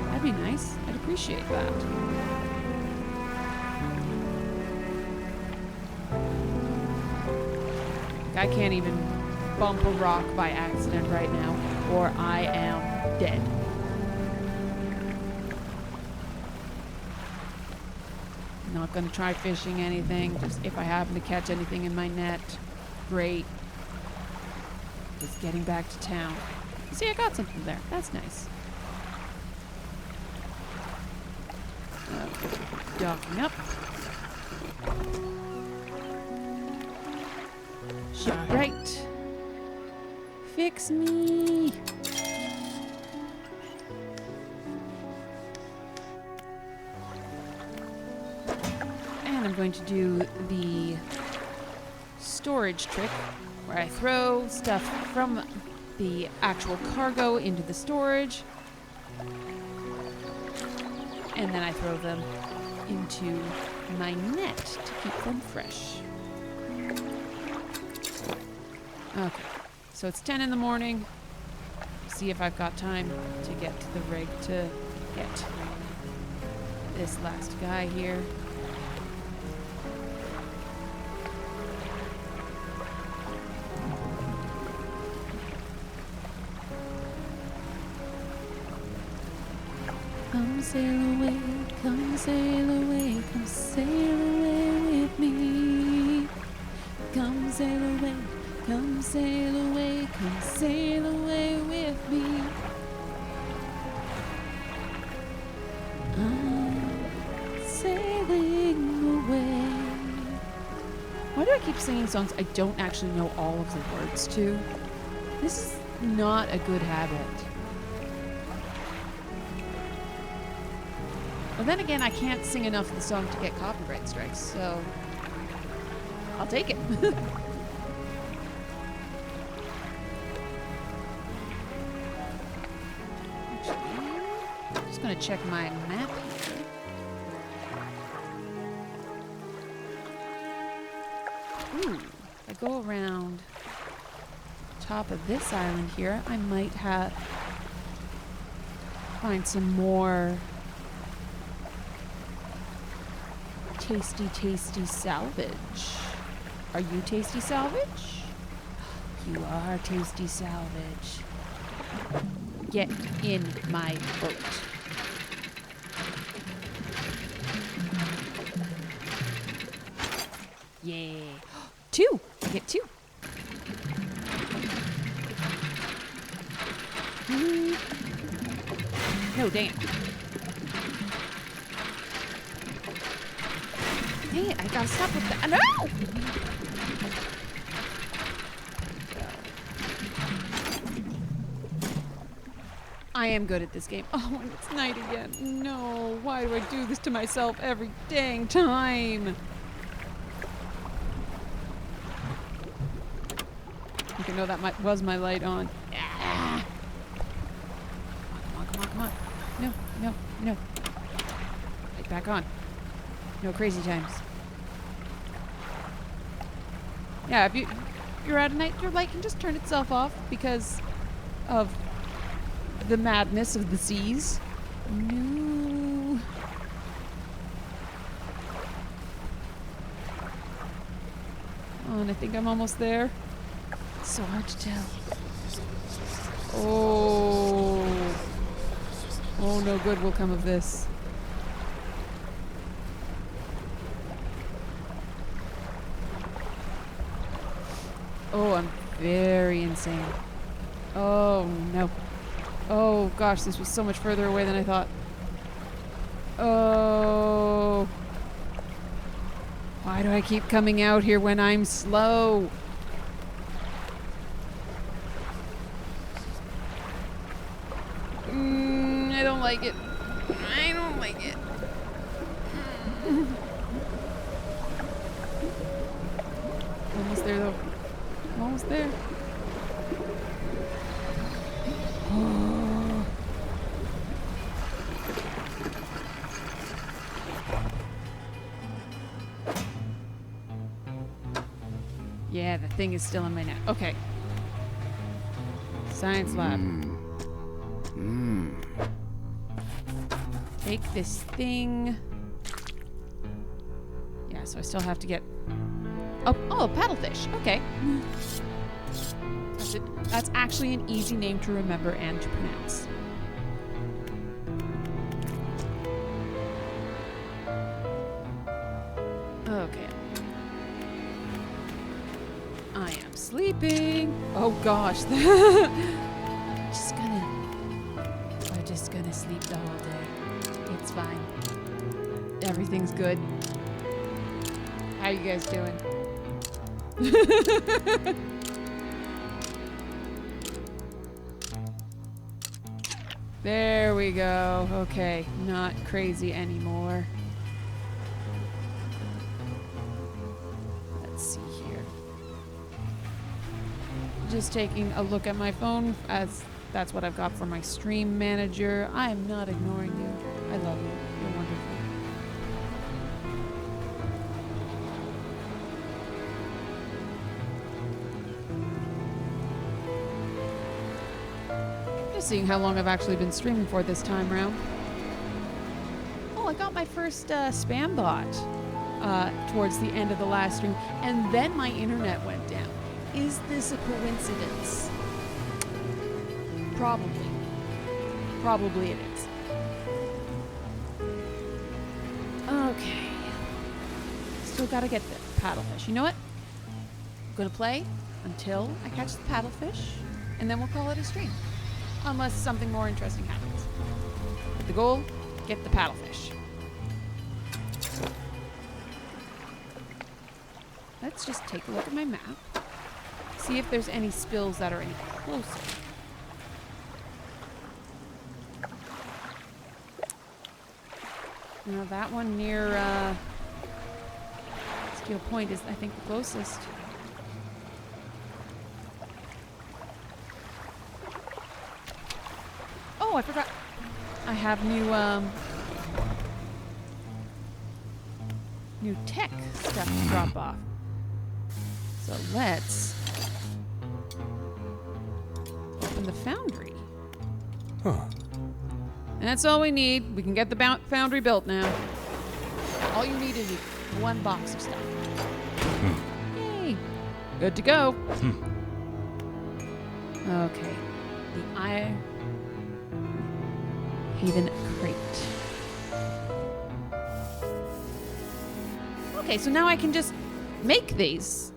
That'd be nice. I'd appreciate that. I can't even bump a rock by accident right now, or I am dead. Not gonna try fishing anything, just if I happen to catch anything in my net, great. Just getting back to town. See, I got something there. That's nice. Docking up. Shipwright. Fix me. And I'm going to do the storage trick where I throw stuff from the actual cargo into the storage, and then I throw them into my net to keep them fresh. Okay, so it's 10 in the morning. See if I've got time to get to the rig to get this last guy here. Come sail away, come sail away, come sail away with me. Come sail away, come sail away, come sail away with me. I'm sailing away. Why do I keep singing songs I don't actually know all of the words to? This is not a good habit. But then again, I can't sing enough of the song to get copyright strikes, so I'll take it. I'm just going to check my map here. Ooh, if I go around top of this island here, I might find some more tasty salvage. Are you tasty salvage? You are tasty salvage. Get in my boat. Yeah. 2. I get 2. No, dang it. Dang it, I gotta stop with that. No! I am good at this game. Oh, and it's night again. No, why do I do this to myself every dang time? Okay, no, that was my light on. Ah. Come on. No. Light back on. No crazy times. Yeah, if you're at night, your light can just turn itself off because of the madness of the seas. No. on, I think I'm almost there. It's so hard to tell. Oh. Oh, no good will come of this. Oh, I'm very insane. Oh, no. Oh, gosh, this was so much further away than I thought. Oh. Why do I keep coming out here when I'm slow? I don't like it. I don't like it. Almost there, though. I'm almost there. Oh. Yeah, the thing is still in my net. Okay. Science lab. Take this thing. Yeah, so I still have to get... Oh, paddlefish. Okay. That's it. That's actually an easy name to remember and to pronounce. Okay. I am sleeping. Oh gosh. We're just gonna sleep the whole day. It's fine. Everything's good. How you guys doing? There we go. Okay, not crazy anymore. Let's see here. Just taking a look at my phone as that's what I've got for my stream manager. I am not ignoring you. I love you. You're wonderful. Just seeing how long I've actually been streaming for this time round. Oh, I got my first spam bot towards the end of the last stream, and then my internet went down. Is this a coincidence? Probably. Probably it is. Okay. Still gotta get the paddlefish. You know what? I'm gonna play until I catch the paddlefish, and then we'll call it a stream. Unless something more interesting happens. But the goal, get the paddlefish. Let's just take a look at my map. See if there's any spills that are any closer. Now that one near Steel Point is, I think, the closest. Oh, I forgot. I have new tech stuff to drop off. So let's open the foundry. Huh. And that's all we need. We can get the foundry built now. All you need is one box of stuff. Yay! Good to go. Okay. The Iron Haven crate. Okay, so now I can just make these.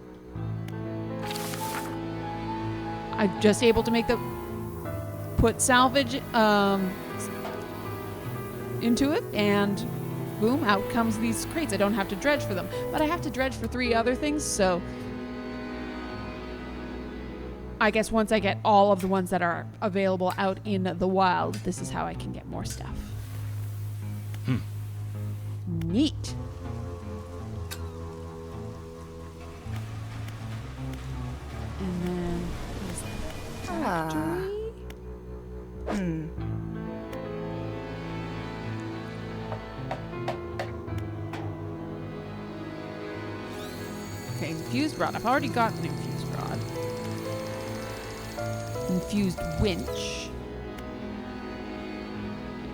I'm just able to make the put salvage into it, and boom, out comes these crates. I don't have to dredge for them, but I have to dredge for 3 other things, so I guess once I get all of the ones that are available out in the wild, this is how I can get more stuff. Neat. And then factory. Okay, infused rod. I've already got an infused rod. Infused winch.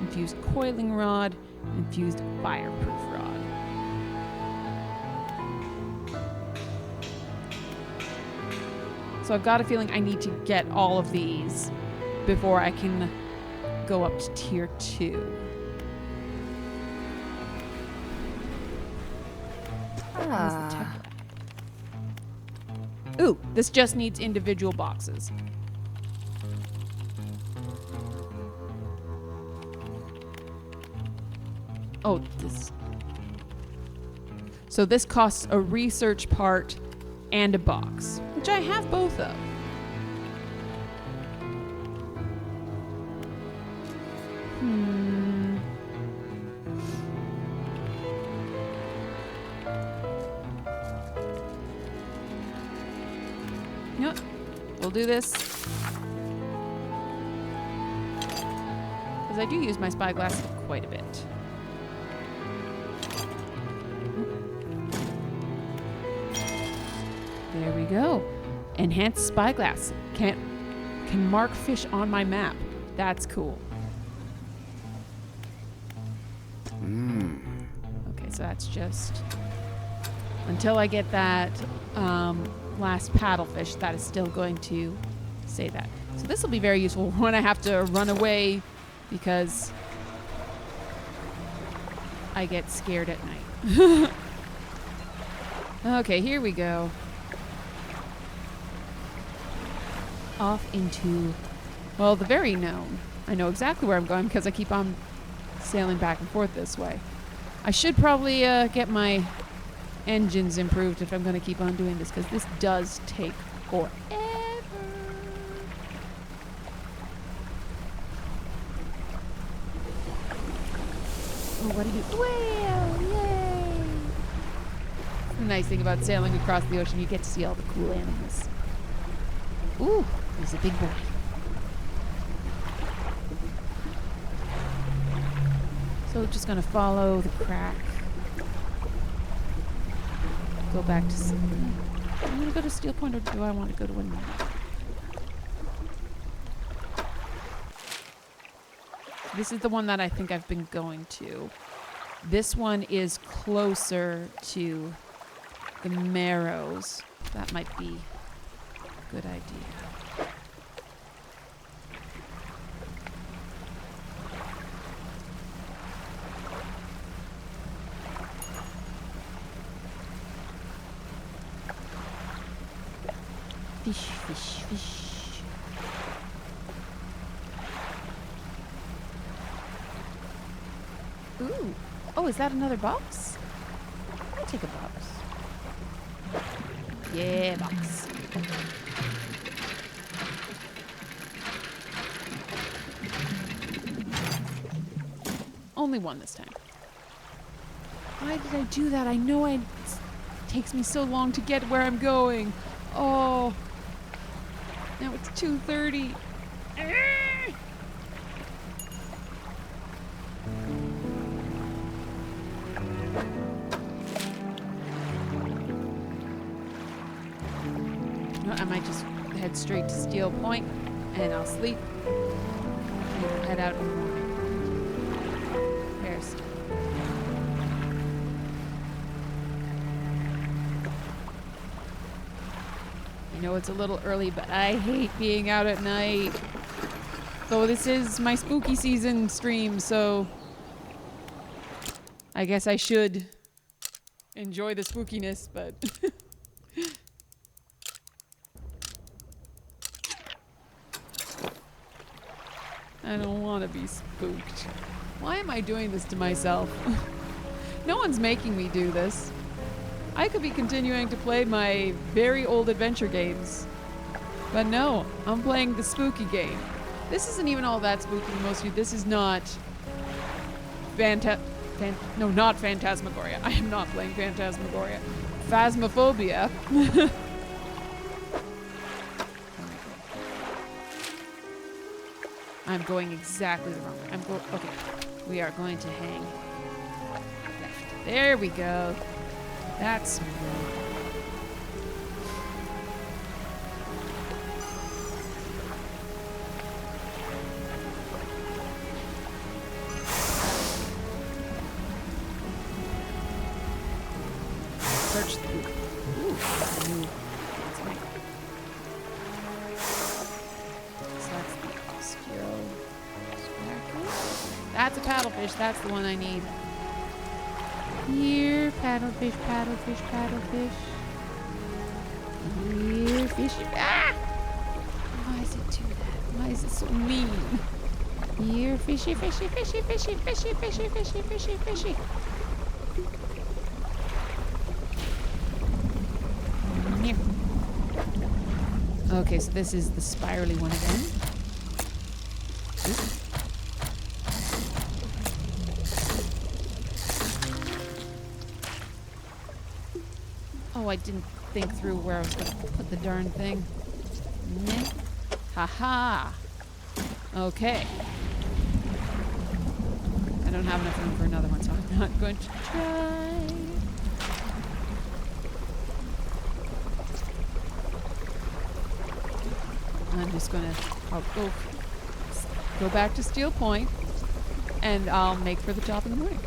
Infused coiling rod. Infused fireproof rod. So I've got a feeling I need to get all of these before I can go up to tier 2. Where's the tech lab? Ooh, this just needs individual boxes. Oh, this. So this costs a research part and a box, which I have both of. You know what? We'll do this. Because I do use my spyglass quite a bit. There we go. Enhanced spyglass. Can mark fish on my map. That's cool. Okay, so that's just... Until I get that last paddlefish, that is still going to say that. So this will be very useful when I have to run away because I get scared at night. Okay, here we go. Off into, well, the very known. I know exactly where I'm going because I keep on sailing back and forth this way. I should probably get my engines improved if I'm going to keep on doing this, because this does take forever. Oh, what are you? Whale! Yay! The nice thing about sailing across the ocean, you get to see all the cool animals. Ooh, there's a big boy. So just going to follow the crack. Go back to... I'm going to go to Steel Point, or do I want to go to Windmill? This is the one that I think I've been going to. This one is closer to the Marrows. That might be a good idea. Fish, fish, fish. Ooh. Oh, is that another box? I'll take a box. Yeah, box. Only one this time. Why did I do that? I know it takes me so long to get where I'm going. Oh. Now it's 2:30. I might just head straight to Steel Point and I'll sleep. And we'll head out in the morning. There's I know it's a little early, but I hate being out at night. So this is my spooky season stream, so I guess I should enjoy the spookiness, but I don't want to be spooked. Why am I doing this to myself? No one's making me do this. I could be continuing to play my very old adventure games. But no, I'm playing the spooky game. This isn't even all that spooky to most of you. This is not not Phantasmagoria. I am not playing Phantasmagoria. Phasmophobia. I'm going exactly the wrong way. Okay. We are going to hang left. There we go. That's smooth. Search the... Ooh. That's me. paddlefish. That's the one I need. Here, paddlefish, paddlefish, paddlefish. Here, fishy. Ah! Why does it do that? Why is it so mean? Here, fishy, fishy, fishy, fishy, fishy, fishy, fishy, fishy, fishy. Here. Okay, so this is the spirally one again. Oops. Oh, I didn't think through where I was going to put the darn thing. Ha-ha. Okay. I don't have enough room for another one, so I'm not going to try. I'm just going to... I'll go back to Steel Point, and I'll make for the top in the morning.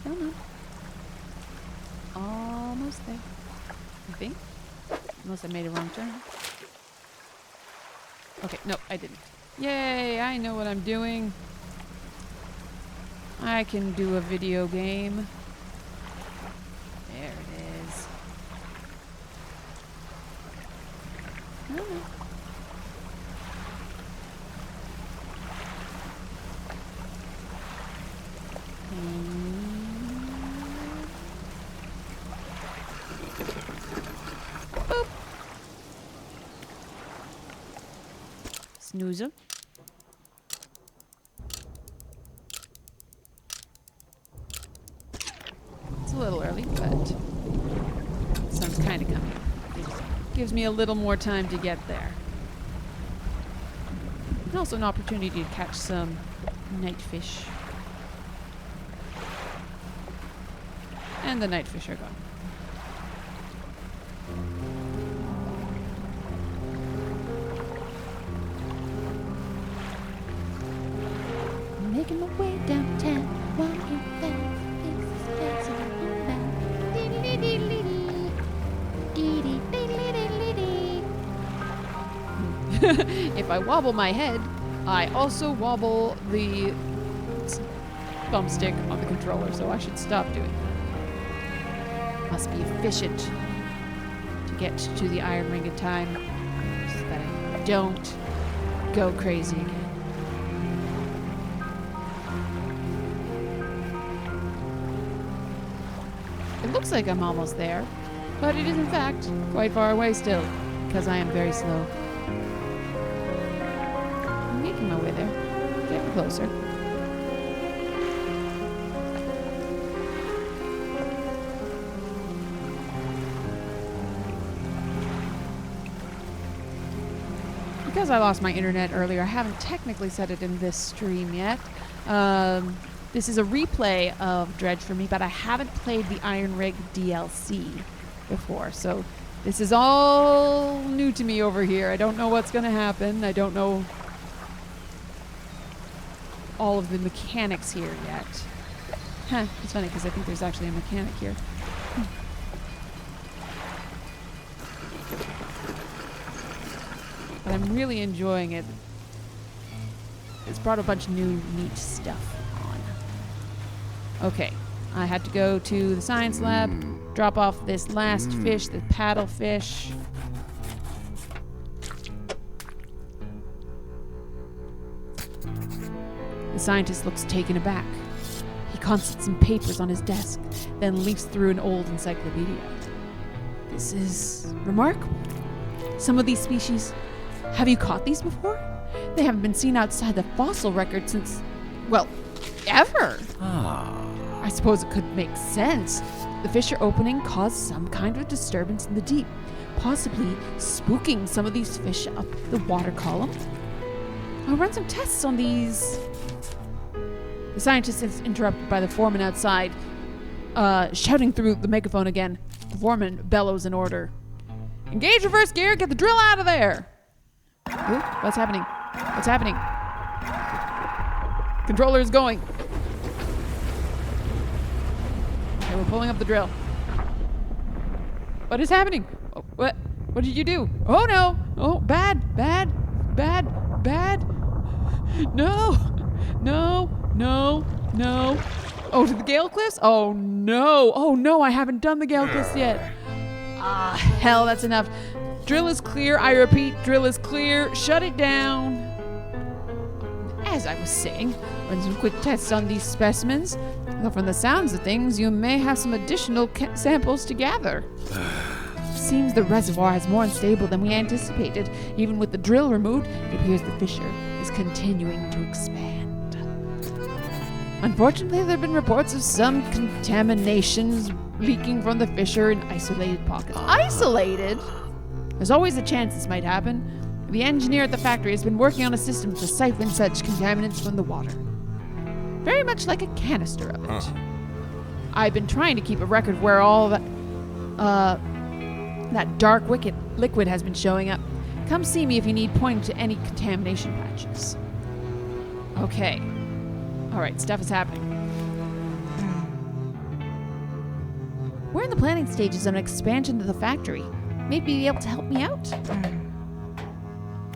Come on. Almost there. I think. Unless I made a wrong turn. Okay, no, I didn't. Yay, I know what I'm doing. I can do a video game. There it is. No. Boop. Snoozer. It's a little early, but sun's kind of coming. It gives me a little more time to get there. And also an opportunity to catch some night fish. And the night fish are gone. Making my way downtown, walking fast. If I wobble my head, I also wobble the bump stick on the controller, so I should stop doing that. Must be efficient to get to the iron ring in time so that I don't go crazy again. It looks like I'm almost there, but it is in fact quite far away still, because I am very slow. I'm making my way there. Getting closer. Because I lost my internet earlier, I haven't technically set it in this stream yet. This is a replay of Dredge for me, but I haven't played the Iron Rig DLC before, so this is all new to me over here. I don't know what's going to happen. I don't know all of the mechanics here yet. Huh, it's funny because I think there's actually a mechanic here. But I'm really enjoying it. It's brought a bunch of new neat stuff on. Okay, I had to go to the science lab, drop off this last fish, the paddlefish. The scientist looks taken aback. He consults some papers on his desk, then leafs through an old encyclopedia. This is remarkable. Some of these species... Have you caught these before? They haven't been seen outside the fossil record since, well, ever. I suppose it could make sense. The fissure opening caused some kind of disturbance in the deep, possibly spooking some of these fish up the water column. I'll run some tests on these. The scientist is interrupted by the foreman outside, shouting through the megaphone again. The foreman bellows an order. Engage reverse gear, get the drill out of there! Ooh, what's happening? What's happening? Controller is going. Okay, we're pulling up the drill. What is happening? Oh, what did you do? Oh no! Oh, bad. No. Oh, to the Gale Cliffs? Oh no, I haven't done the Gale Cliffs yet. Ah, hell, that's enough. Drill is clear. I repeat, drill is clear. Shut it down. As I was saying, run some quick tests on these specimens. Though from the sounds of things, you may have some additional samples to gather. Seems the reservoir is more unstable than we anticipated. Even with the drill removed, it appears the fissure is continuing to expand. Unfortunately, there have been reports of some contaminations leaking from the fissure in isolated pockets. Isolated? There's always a chance this might happen. The engineer at the factory has been working on a system to siphon such contaminants from the water. Very much like a canister of it. I've been trying to keep a record of where all that dark liquid has been showing up. Come see me if you need pointing to any contamination patches. Okay. Alright, stuff is happening. We're in the planning stages of an expansion to the factory. Maybe you'll be able to help me out?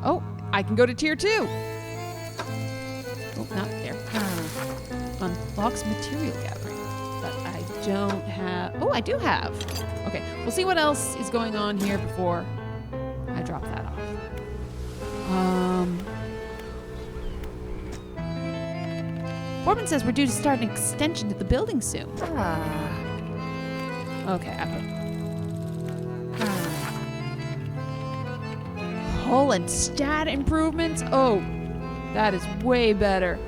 Oh, I can go to tier 2. Oh, not there. Unlocks material gathering. But I don't have... Oh, I do have. Okay, we'll see what else is going on here before I drop that off. Foreman says we're due to start an extension to the building soon. Okay, hull and stat improvements? Oh, that is way better.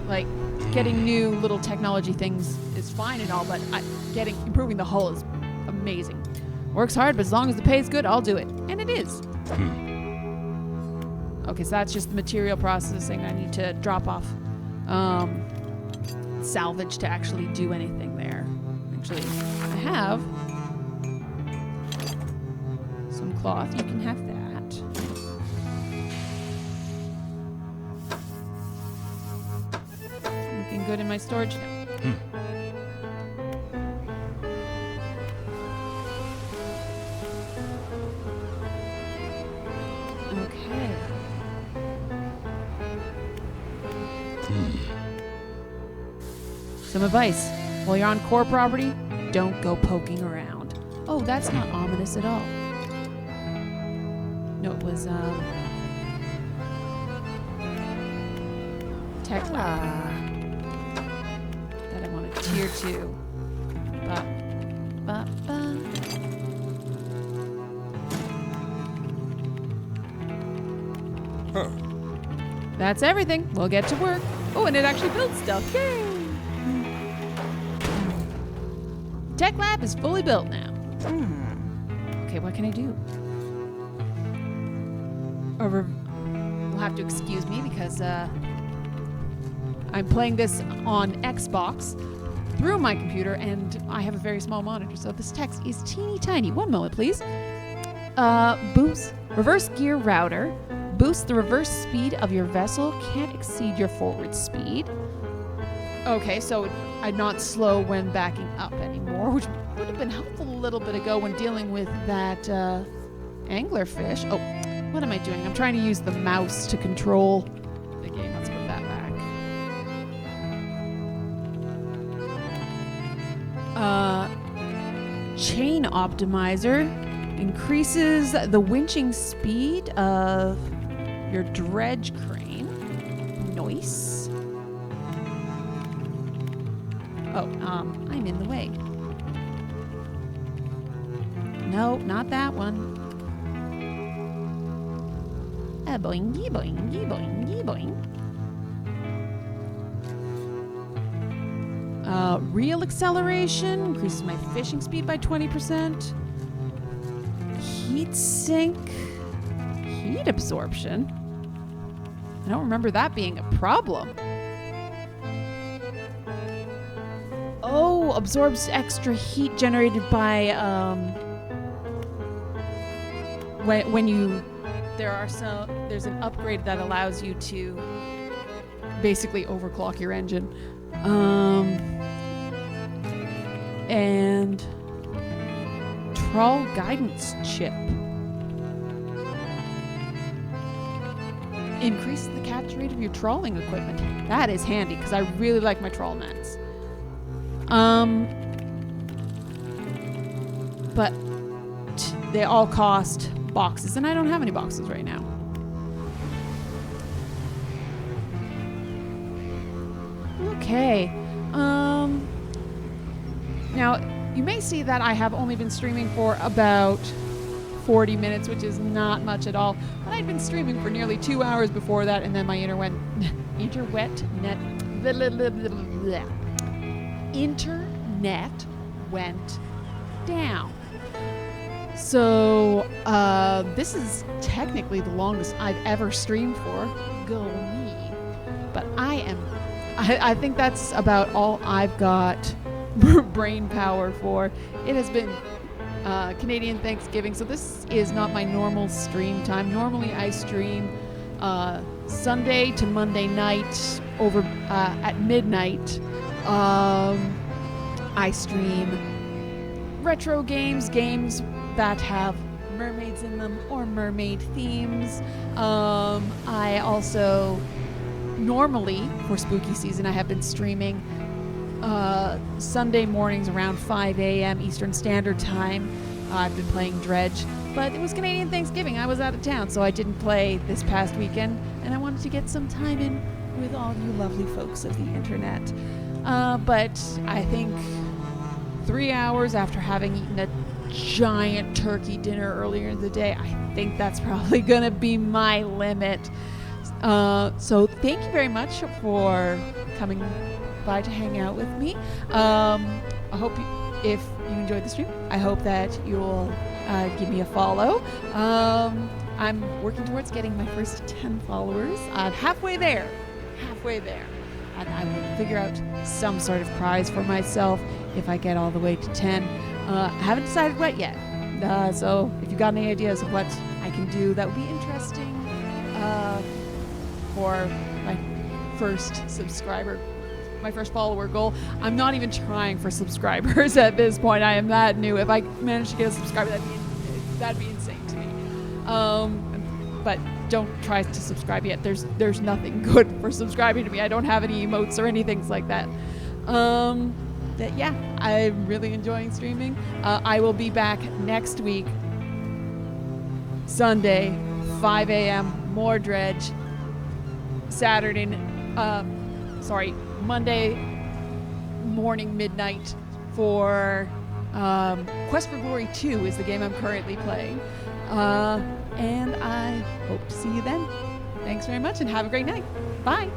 Like, getting new little technology things is fine and all, but improving the hull is amazing. Works hard, but as long as the pay is good, I'll do it. And it is. Okay, so that's just the material processing. I need to drop off salvage to actually do anything there. Actually, I have some cloth. You can have that. Looking good in my storage now. Okay. Some advice. While you're on core property, don't go poking around. Oh, that's not ominous at all. No, it was, tech lab. That I wanted tier 2. That's everything. We'll get to work. Oh, and it actually builds stuff. Yay! Tech lab is fully built now. Okay, what can I do? You'll have to excuse me because I'm playing this on Xbox through my computer and I have a very small monitor, so this text is teeny tiny. One moment, please. Boost reverse gear router. Boost the reverse speed of your vessel. Can't exceed your forward speed. Okay, so I'm not slow when backing up anymore, which would have been helpful a little bit ago when dealing with that anglerfish. Oh, what am I doing? I'm trying to use the mouse to control the game. Let's put that back. Chain optimizer increases the winching speed of your dredge crane. Nice. Oh, I'm in the way. No, not that one. Boingy, boingy, boingy, boing. Reel acceleration increases my fishing speed by 20%. Heat sink. Heat absorption. I don't remember that being a problem. Oh, absorbs extra heat generated by when you there's an upgrade that allows you to basically overclock your engine. And trawl guidance chip. Increase the catch rate of your trawling equipment. That is handy because I really like my trawl nets. But they all cost boxes, and I don't have any boxes right now. Okay. Now, you may see that I have only been streaming for about 40 minutes, which is not much at all. But I'd been streaming for nearly 2 hours before that, and then my internet went down. So, this is technically the longest I've ever streamed for. Go me. But I think that's about all I've got brain power for. It has been Canadian Thanksgiving, so this is not my normal stream time. Normally I stream Sunday to Monday night over at midnight. I stream retro games that have mermaids in them or mermaid themes. I also normally for spooky season I have been streaming Sunday mornings around 5 a.m. Eastern Standard Time. I've been playing Dredge, but it was Canadian Thanksgiving. I was out of town, so I didn't play this past weekend, and I wanted to get some time in with all you lovely folks of the internet. But I think 3 hours after having eaten a giant turkey dinner earlier in the day, I think that's probably going to be my limit. So thank you very much for coming by to hang out with me. I hope if you enjoyed the stream, I hope that you'll give me a follow. I'm working towards getting my first 10 followers. I'm halfway there. And I will figure out some sort of prize for myself if I get all the way to 10. I haven't decided what yet. So if you got any ideas of what I can do that would be interesting for my first follower goal. I'm not even trying for subscribers at this point. I am that new. If I manage to get a subscriber, that'd be insane to me. But don't try to subscribe yet. There's nothing good for subscribing to me. I don't have any emotes or anything like that. But yeah, I'm really enjoying streaming. I will be back next week, Sunday, 5 a.m. more Dredge. Monday morning, midnight for Quest for Glory 2 is the game I'm currently playing. And I hope to see you then. Thanks very much and have a great night. Bye.